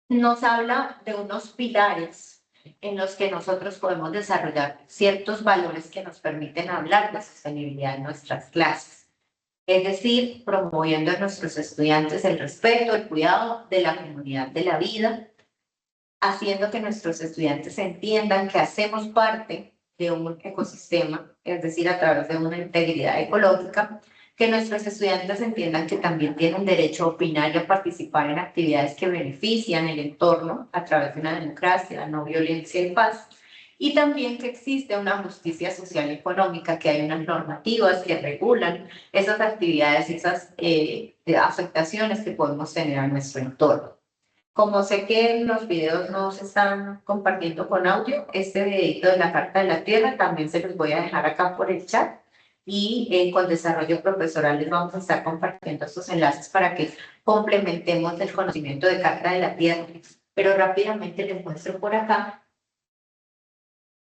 nos habla de unos pilares en los que nosotros podemos desarrollar ciertos valores que nos permiten hablar de sostenibilidad en nuestras clases. Es decir, promoviendo a nuestros estudiantes el respeto, el cuidado de la comunidad de la vida, haciendo que nuestros estudiantes entiendan que hacemos parte de un ecosistema, es decir, a través de una integridad ecológica, que nuestros estudiantes entiendan que también tienen derecho a opinar y a participar en actividades que benefician el entorno a través de una democracia, no violencia y paz, y también que existe una justicia social y económica, que hay unas normativas que regulan esas actividades, esas afectaciones que podemos tener a nuestro entorno. Como sé que los videos no se están compartiendo con audio, este videito de la Carta de la Tierra también se los voy a dejar acá por el chat, y con Desarrollo Profesoral les vamos a estar compartiendo estos enlaces para que complementemos el conocimiento de Carta de la Tierra. Pero rápidamente les muestro por acá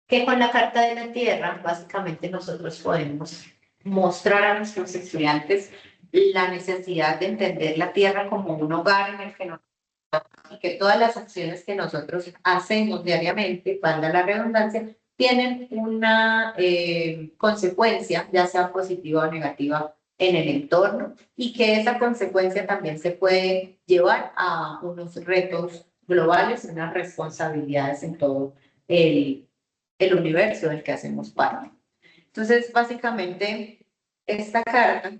que con la Carta de la Tierra básicamente nosotros podemos mostrar a nuestros estudiantes la necesidad de entender la Tierra como un hogar en el que y que todas las acciones que nosotros hacemos diariamente, valga la redundancia, tienen una consecuencia, ya sea positiva o negativa, en el entorno, y que esa consecuencia también se puede llevar a unos retos globales, unas responsabilidades en todo el universo del que hacemos parte. Entonces, básicamente, esta carta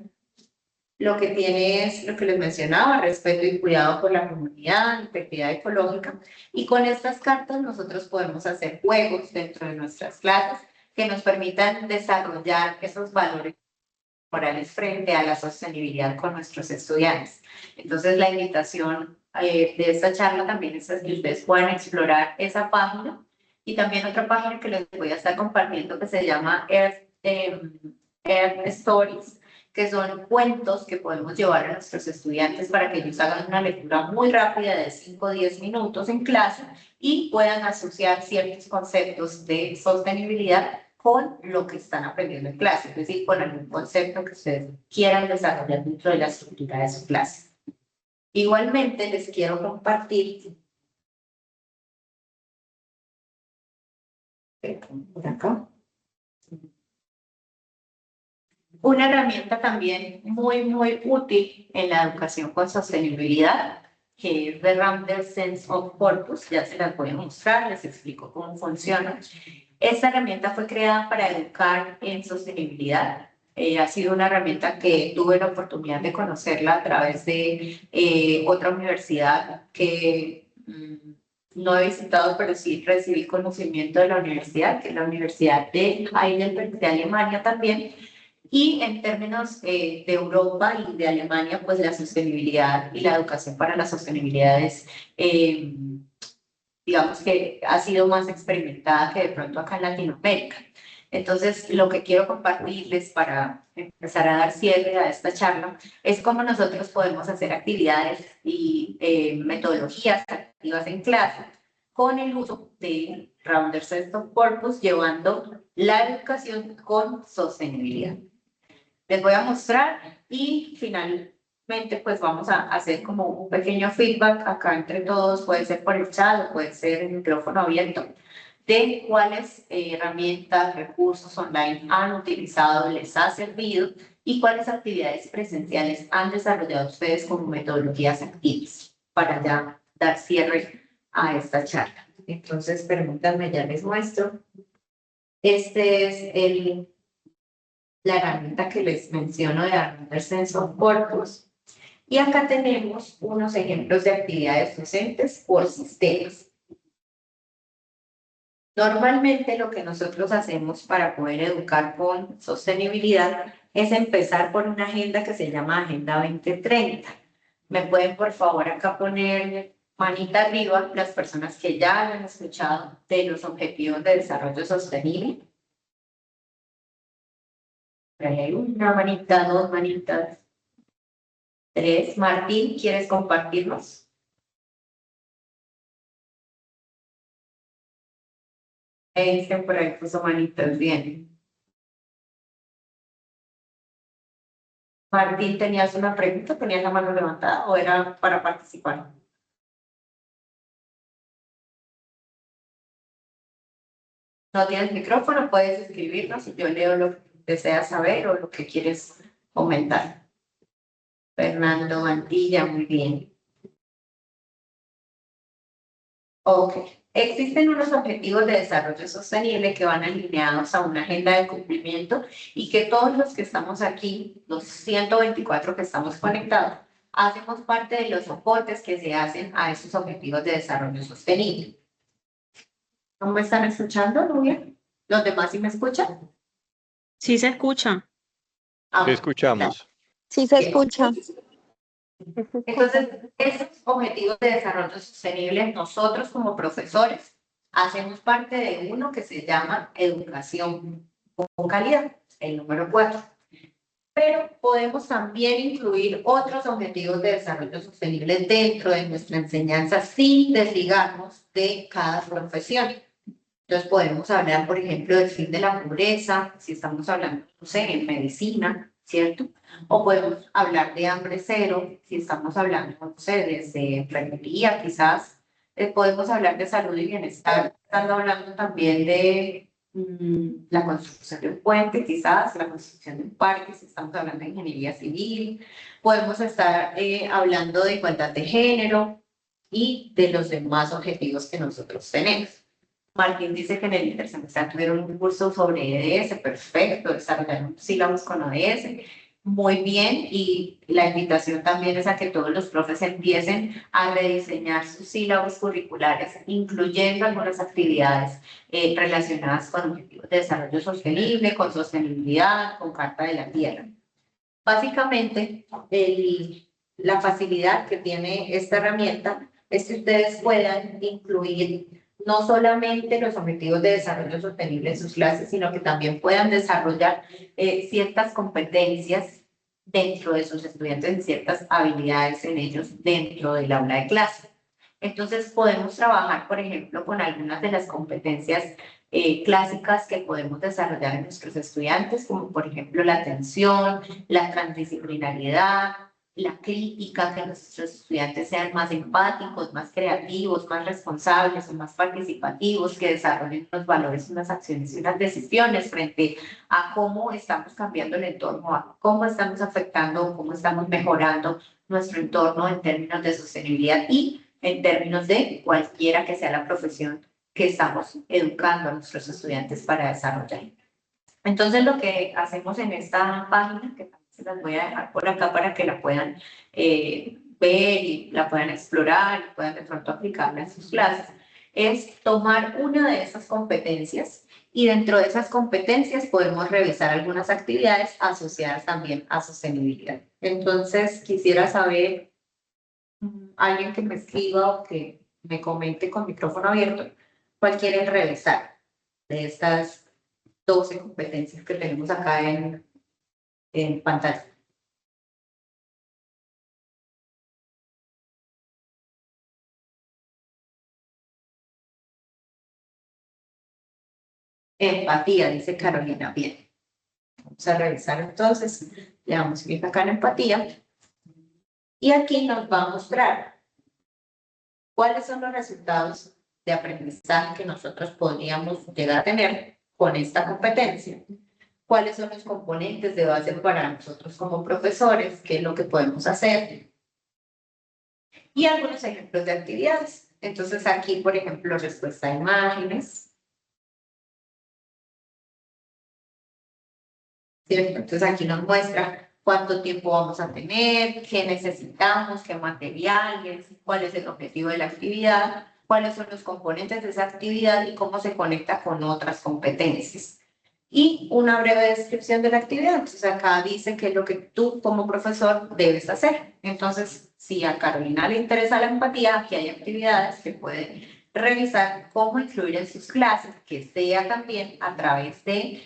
lo que tiene es lo que les mencionaba, respeto y cuidado por la comunidad, integridad ecológica, y con estas cartas nosotros podemos hacer juegos dentro de nuestras clases que nos permitan desarrollar esos valores morales frente a la sostenibilidad con nuestros estudiantes. Entonces la invitación de esta charla también es que ustedes puedan explorar esa página, y también otra página que les voy a estar compartiendo que se llama Earth Stories, que son cuentos que podemos llevar a nuestros estudiantes para que ellos hagan una lectura muy rápida de 5 o 10 minutos en clase y puedan asociar ciertos conceptos de sostenibilidad con lo que están aprendiendo en clase, es decir, con algún concepto que ustedes quieran desarrollar dentro de la estructura de su clase. Igualmente, les quiero compartir por acá Una herramienta también muy, muy útil en la educación con sostenibilidad, que es The Ramder Sense of Purpose. Ya se las voy a mostrar, les explico cómo funciona. Esta herramienta fue creada para educar en sostenibilidad. Ha sido una herramienta que tuve la oportunidad de conocerla a través de otra universidad que no he visitado, pero sí recibí conocimiento de la universidad, que es la Universidad de Heidelberg de Alemania también. Y en términos de Europa y de Alemania, pues la sostenibilidad y la educación para la sostenibilidad es, digamos que ha sido más experimentada que de pronto acá en Latinoamérica. Entonces, lo que quiero compartirles para empezar a dar cierre a esta charla es cómo nosotros podemos hacer actividades y metodologías activas en clase con el uso de Ramder Sense of Purpose, llevando la educación con sostenibilidad. Les voy a mostrar y finalmente pues vamos a hacer como un pequeño feedback acá entre todos, puede ser por el chat o puede ser el micrófono abierto, de cuáles herramientas, recursos online han utilizado, les ha servido y cuáles actividades presenciales han desarrollado ustedes como metodologías activas para ya dar cierre a esta charla. Entonces, permítanme, ya les muestro. Este es la herramienta que les menciono de Ramder Sense of Purpose. Y acá tenemos unos ejemplos de actividades docentes por sistemas. Normalmente lo que nosotros hacemos para poder educar con sostenibilidad es empezar por una agenda que se llama Agenda 2030. ¿Me pueden por favor acá poner manita arriba las personas que ya han escuchado de los Objetivos de Desarrollo Sostenible? Ahí hay una manita, dos manitas, tres. Martín, ¿quieres compartirnos? Por ahí puso manitas, bien. Martín, ¿tenías una pregunta? ¿Tenías la mano levantada o era para participar? No tienes micrófono, puedes escribirnos y yo leo lo que deseas saber o lo que quieres comentar. Fernando Mantilla, muy bien. Ok. Existen unos objetivos de desarrollo sostenible que van alineados a una agenda de cumplimiento y que todos los que estamos aquí, los 124 que estamos conectados, hacemos parte de los soportes que se hacen a esos objetivos de desarrollo sostenible. ¿No me están escuchando, Nubia? ¿Los demás sí me escuchan? Sí se escucha. Sí, escuchamos. Sí se escucha. Entonces, esos objetivos de desarrollo sostenible, nosotros como profesores hacemos parte de uno que se llama educación con calidad, el número 4. Pero podemos también incluir otros objetivos de desarrollo sostenible dentro de nuestra enseñanza sin desligarnos de cada profesión. Entonces podemos hablar, por ejemplo, del fin de la pobreza, si estamos hablando, no sé, en medicina, ¿cierto? O podemos hablar de hambre cero, si estamos hablando, no sé, desde enfermería, quizás. Podemos hablar de salud y bienestar, estando hablando también de la construcción de un puente, quizás, la construcción de un parque, si estamos hablando de ingeniería civil. Podemos estar hablando de igualdad de género y de los demás objetivos que nosotros tenemos. Martín dice que en el intersemestral tuvieron un curso sobre EDS, perfecto, desarrollaron sílabos con ODS, muy bien, y la invitación también es a que todos los profes empiecen a rediseñar sus sílabos curriculares, incluyendo algunas actividades relacionadas con objetivos de desarrollo sostenible, con sostenibilidad, con Carta de la Tierra. Básicamente, la facilidad que tiene esta herramienta es que ustedes puedan incluir no solamente los objetivos de desarrollo sostenible en sus clases, sino que también puedan desarrollar ciertas competencias dentro de sus estudiantes y ciertas habilidades en ellos dentro del aula de clase. Entonces podemos trabajar, por ejemplo, con algunas de las competencias clásicas que podemos desarrollar en nuestros estudiantes, como por ejemplo la atención, la transdisciplinariedad, la crítica, que nuestros estudiantes sean más empáticos, más creativos, más responsables o más participativos, que desarrollen unos valores, unas acciones y unas decisiones frente a cómo estamos cambiando el entorno, a cómo estamos afectando, cómo estamos mejorando nuestro entorno en términos de sostenibilidad y en términos de cualquiera que sea la profesión que estamos educando a nuestros estudiantes para desarrollar. Entonces, lo que hacemos en esta página, que se las voy a dejar por acá para que la puedan ver y la puedan explorar y puedan de pronto aplicarla en sus clases, es tomar una de esas competencias y dentro de esas competencias podemos revisar algunas actividades asociadas también a sostenibilidad. Entonces, quisiera saber, alguien que me escriba o que me comente con micrófono abierto, cuál quieren revisar de estas 12 competencias que tenemos acá en pantalla. Empatía, dice Carolina. Bien. Vamos a revisar entonces. Le damos clic acá en empatía. Y aquí nos va a mostrar cuáles son los resultados de aprendizaje que nosotros podríamos llegar a tener con esta competencia. Cuáles son los componentes de base para nosotros como profesores, qué es lo que podemos hacer. Y algunos ejemplos de actividades. Entonces aquí, por ejemplo, respuesta a imágenes. ¿Cierto? Entonces aquí nos muestra cuánto tiempo vamos a tener, qué necesitamos, qué materiales, cuál es el objetivo de la actividad, cuáles son los componentes de esa actividad y cómo se conecta con otras competencias. Y una breve descripción de la actividad. Entonces acá dice qué es lo que tú como profesor debes hacer. Entonces, si a Carolina le interesa la empatía, aquí hay actividades que puede revisar cómo influir en sus clases, que sea también a través de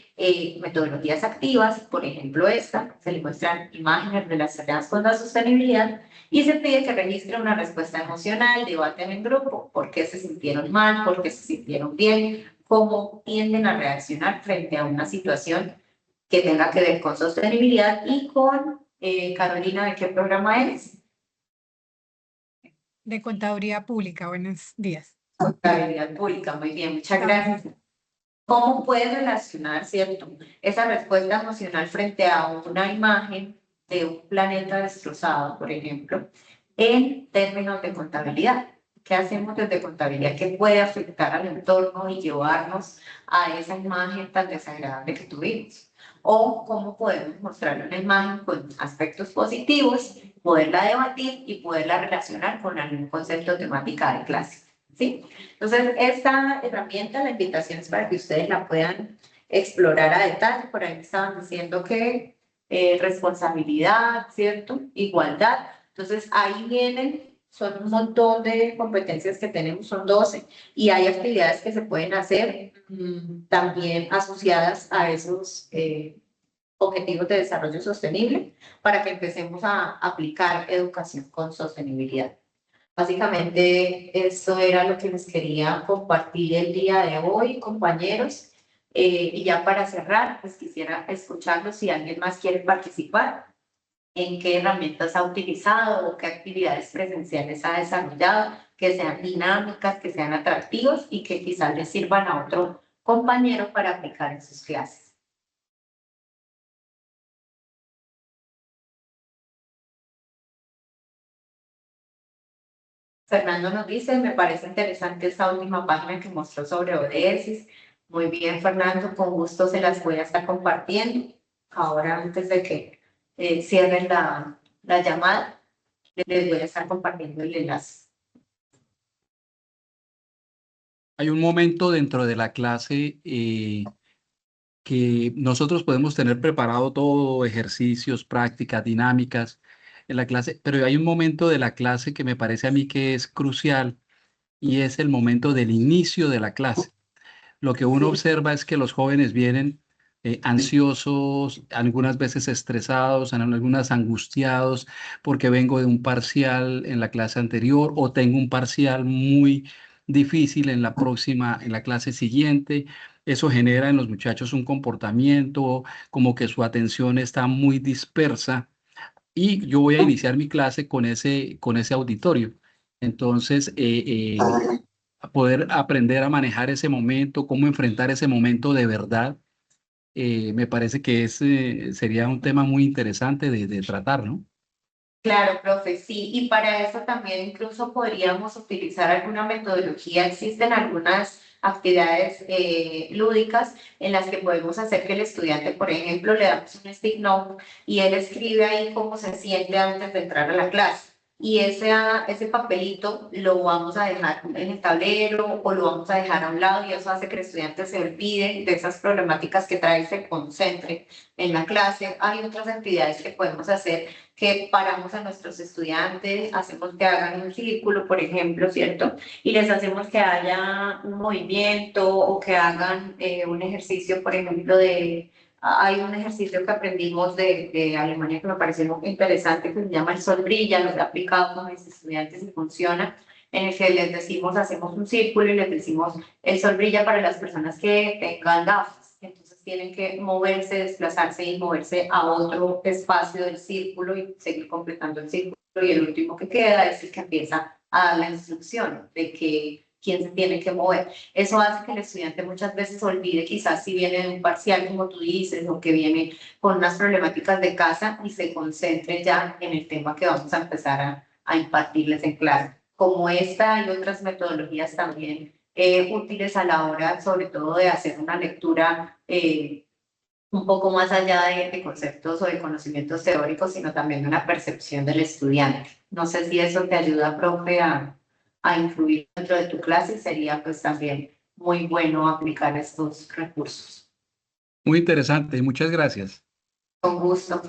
metodologías activas, por ejemplo esta, se le muestran imágenes relacionadas con la sostenibilidad y se pide que registre una respuesta emocional, debaten en grupo, por qué se sintieron mal, por qué se sintieron bien, cómo tienden a reaccionar frente a una situación que tenga que ver con sostenibilidad y con, Carolina, ¿de qué programa eres? De Contaduría Pública. Buenos días. Contabilidad Pública, muy bien, muchas gracias. ¿Cómo puedes relacionar, cierto, esa respuesta emocional frente a una imagen de un planeta destrozado, por ejemplo, en términos de contabilidad? ¿Qué hacemos desde contabilidad que puede afectar al entorno y llevarnos a esa imagen tan desagradable que tuvimos? O cómo podemos mostrarle una imagen con aspectos positivos, poderla debatir y poderla relacionar con algún concepto o temática de clase. ¿Sí? Entonces, esta herramienta, la invitación es para que ustedes la puedan explorar a detalle. Por ahí estaban diciendo que responsabilidad, ¿cierto? Igualdad. Entonces, ahí vienen, son un montón de competencias que tenemos, son 12, y hay actividades que se pueden hacer también asociadas a esos objetivos de desarrollo sostenible para que empecemos a aplicar educación con sostenibilidad. Básicamente, eso era lo que les quería compartir el día de hoy, compañeros. Y ya para cerrar, pues quisiera escucharlos si alguien más quiere participar, en qué herramientas ha utilizado o qué actividades presenciales ha desarrollado, que sean dinámicas, que sean atractivas y que quizás les sirvan a otro compañero para aplicar en sus clases. Fernando nos dice, me parece interesante esta última página que mostró sobre ODS. Muy bien, Fernando, con gusto se las voy a estar compartiendo. Ahora, antes de que cierren la llamada, les voy a estar compartiendo el enlace. Hay un momento dentro de la clase que nosotros podemos tener preparado todo, ejercicios, prácticas, dinámicas en la clase, pero hay un momento de la clase que me parece a mí que es crucial y es el momento del inicio de la clase. Lo que uno observa es que los jóvenes vienen ansiosos, algunas veces estresados, algunas angustiados porque vengo de un parcial en la clase anterior o tengo un parcial muy difícil en la clase siguiente. Eso genera en los muchachos un comportamiento como que su atención está muy dispersa y yo voy a iniciar mi clase con ese auditorio. Entonces, poder aprender a manejar ese momento, cómo enfrentar ese momento de verdad, me parece que sería un tema muy interesante de tratar, ¿no? Claro, profe, sí, y para eso también incluso podríamos utilizar alguna metodología. Existen algunas actividades lúdicas en las que podemos hacer que el estudiante, por ejemplo, le damos un stick note y él escribe ahí cómo se siente antes de entrar a la clase. Y ese papelito lo vamos a dejar en el tablero o lo vamos a dejar a un lado y eso hace que el estudiante se olvide de esas problemáticas que trae y se concentre en la clase. Hay otras actividades que podemos hacer que paramos a nuestros estudiantes, hacemos que hagan un círculo, por ejemplo, ¿cierto? Y les hacemos que haya un movimiento o que hagan un ejercicio, por ejemplo, hay un ejercicio que aprendimos de Alemania que me pareció muy interesante, que se llama el sol brilla, lo he aplicado con mis estudiantes y funciona, en el que les decimos, hacemos un círculo y les decimos, el sol brilla para las personas que tengan gafas. Entonces tienen que moverse, desplazarse y moverse a otro espacio del círculo y seguir completando el círculo. Y el último que queda es el que empieza a dar la instrucción de quién se tiene que mover. Eso hace que el estudiante muchas veces olvide, quizás si viene de un parcial, como tú dices, o que viene con unas problemáticas de casa y se concentre ya en el tema que vamos a empezar a impartirles en clase. Como esta y otras metodologías también útiles a la hora, sobre todo, de hacer una lectura un poco más allá de conceptos o de conocimientos teóricos, sino también de una percepción del estudiante. No sé si eso te ayuda, profe, a influir dentro de tu clase, sería pues también muy bueno aplicar estos recursos. Muy interesante, muchas gracias. Con gusto.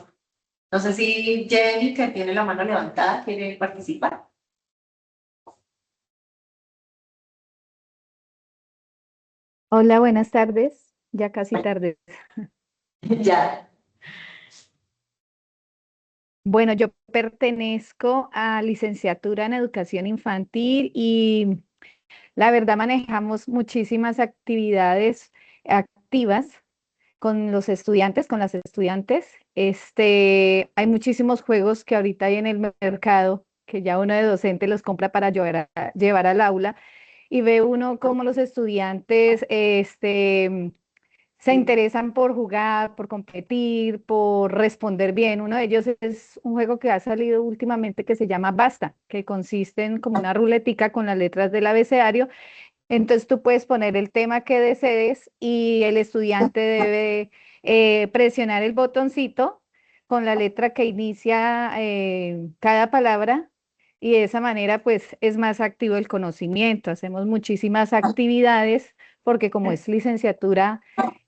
No sé si Jenny, que tiene la mano levantada, quiere participar. Hola, buenas tardes. Ya casi tarde. Ya. Bueno, yo pertenezco a licenciatura en educación infantil y la verdad manejamos muchísimas actividades activas con los estudiantes, con las estudiantes. Hay muchísimos juegos que ahorita hay en el mercado que ya uno de docente los compra para llevar al aula y ve uno cómo los estudiantes, se interesan por jugar, por competir, por responder bien. Uno de ellos es un juego que ha salido últimamente que se llama Basta, que consiste en como una ruletica con las letras del abecedario. Entonces tú puedes poner el tema que desees y el estudiante debe presionar el botoncito con la letra que inicia cada palabra y de esa manera pues es más activo el conocimiento. Hacemos muchísimas actividades porque como es licenciatura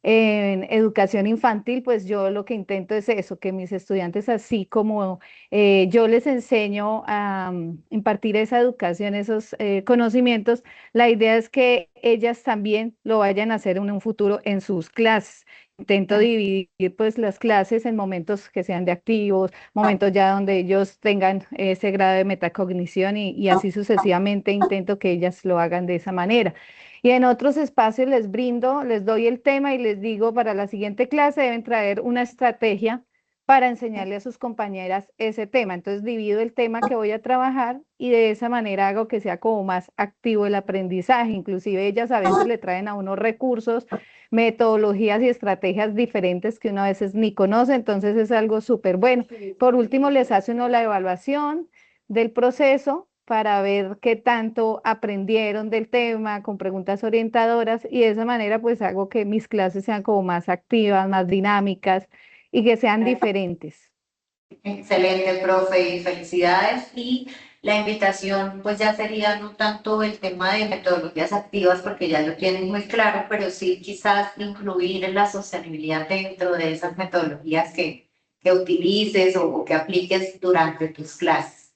en educación infantil, pues yo lo que intento es eso, que mis estudiantes, así como yo les enseño a impartir esa educación, esos conocimientos, la idea es que ellas también lo vayan a hacer en un futuro en sus clases. Intento dividir pues las clases en momentos que sean de activos, momentos ya donde ellos tengan ese grado de metacognición y así sucesivamente intento que ellas lo hagan de esa manera. Y en otros espacios les doy el tema y les digo, para la siguiente clase deben traer una estrategia para enseñarle a sus compañeras ese tema. Entonces divido el tema que voy a trabajar y de esa manera hago que sea como más activo el aprendizaje. Inclusive ellas a veces le traen a unos recursos, metodologías y estrategias diferentes que uno a veces ni conoce, entonces es algo súper bueno. Por último, les hace uno la evaluación del proceso para ver qué tanto aprendieron del tema con preguntas orientadoras y de esa manera pues hago que mis clases sean como más activas, más dinámicas y que sean diferentes. Excelente, profe, y felicidades. Y la invitación, pues ya sería no tanto el tema de metodologías activas, porque ya lo tienen muy claro, pero sí quizás incluir la sostenibilidad dentro de esas metodologías que utilices o que apliques durante tus clases.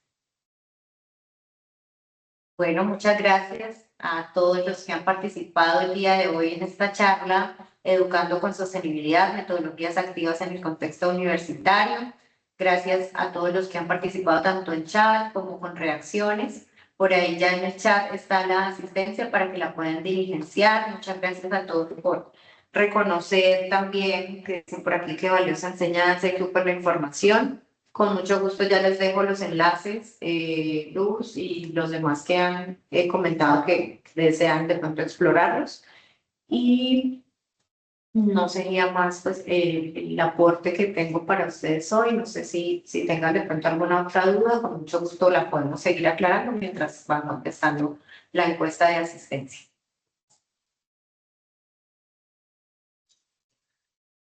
Bueno, muchas gracias a todos los que han participado el día de hoy en esta charla, Educando con Sostenibilidad, metodologías activas en el contexto universitario. Gracias a todos los que han participado tanto en chat como con reacciones. Por ahí ya en el chat está la asistencia para que la puedan diligenciar. Muchas gracias a todos por reconocer también que dicen por aquí que valiosa enseñanza y que por la información. Con mucho gusto ya les dejo los enlaces, Luz y los demás que han comentado que desean de pronto explorarlos. Y no sería más pues el aporte que tengo para ustedes hoy. No sé si tengan de pronto alguna otra duda, con mucho gusto la podemos seguir aclarando mientras van contestando la encuesta de asistencia.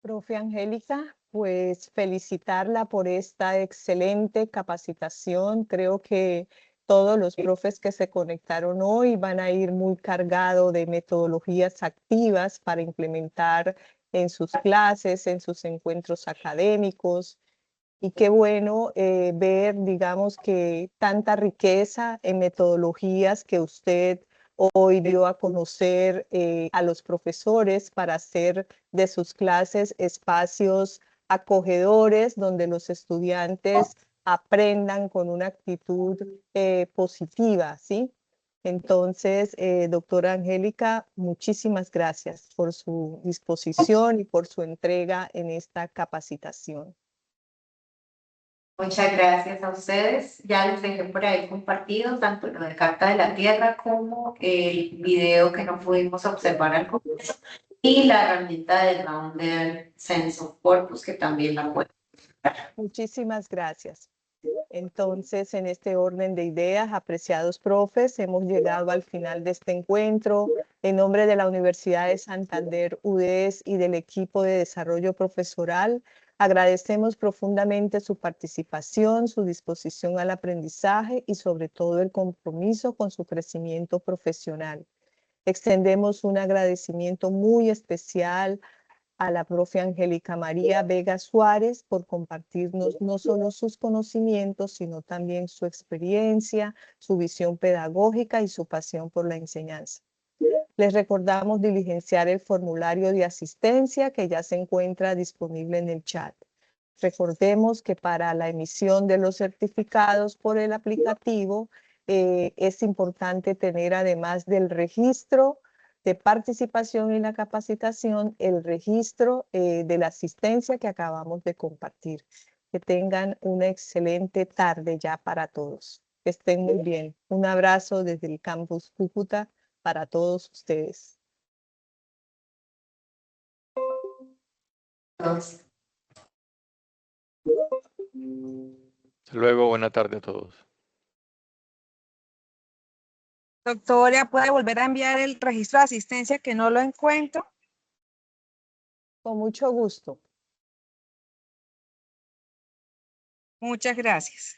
Profe Angélica, pues felicitarla por esta excelente capacitación. Creo que todos los profes que se conectaron hoy van a ir muy cargados de metodologías activas para implementar en sus clases, en sus encuentros académicos. Y qué bueno ver, digamos, que tanta riqueza en metodologías que usted hoy dio a conocer a los profesores para hacer de sus clases espacios acogedores donde los estudiantes aprendan con una actitud positiva, ¿sí? Entonces, doctora Angélica, muchísimas gracias por su disposición y por su entrega en esta capacitación. Muchas gracias a ustedes. Ya les dejé por ahí compartido tanto lo de Carta de la Tierra como el video que no pudimos observar al comienzo y la herramienta del Roundel Sense of Purpose que también la pueden usar. Muchísimas gracias. Entonces, en este orden de ideas, apreciados profes, hemos llegado al final de este encuentro. En nombre de la Universidad de Santander, UDES y del equipo de desarrollo profesoral, agradecemos profundamente su participación, su disposición al aprendizaje y sobre todo el compromiso con su crecimiento profesional. Extendemos un agradecimiento muy especial a la profe Angélica María Vega Suárez por compartirnos no solo sus conocimientos, sino también su experiencia, su visión pedagógica y su pasión por la enseñanza. Les recordamos diligenciar el formulario de asistencia que ya se encuentra disponible en el chat. Recordemos que para la emisión de los certificados por el aplicativo es importante tener, además del registro de participación en la capacitación, el registro de la asistencia que acabamos de compartir. Que tengan una excelente tarde ya para todos. Que estén muy bien. Un abrazo desde el campus Cúcuta para todos ustedes. Hasta luego, buena tarde a todos. Doctora, ¿puede volver a enviar el registro de asistencia que no lo encuentro? Con mucho gusto. Muchas gracias.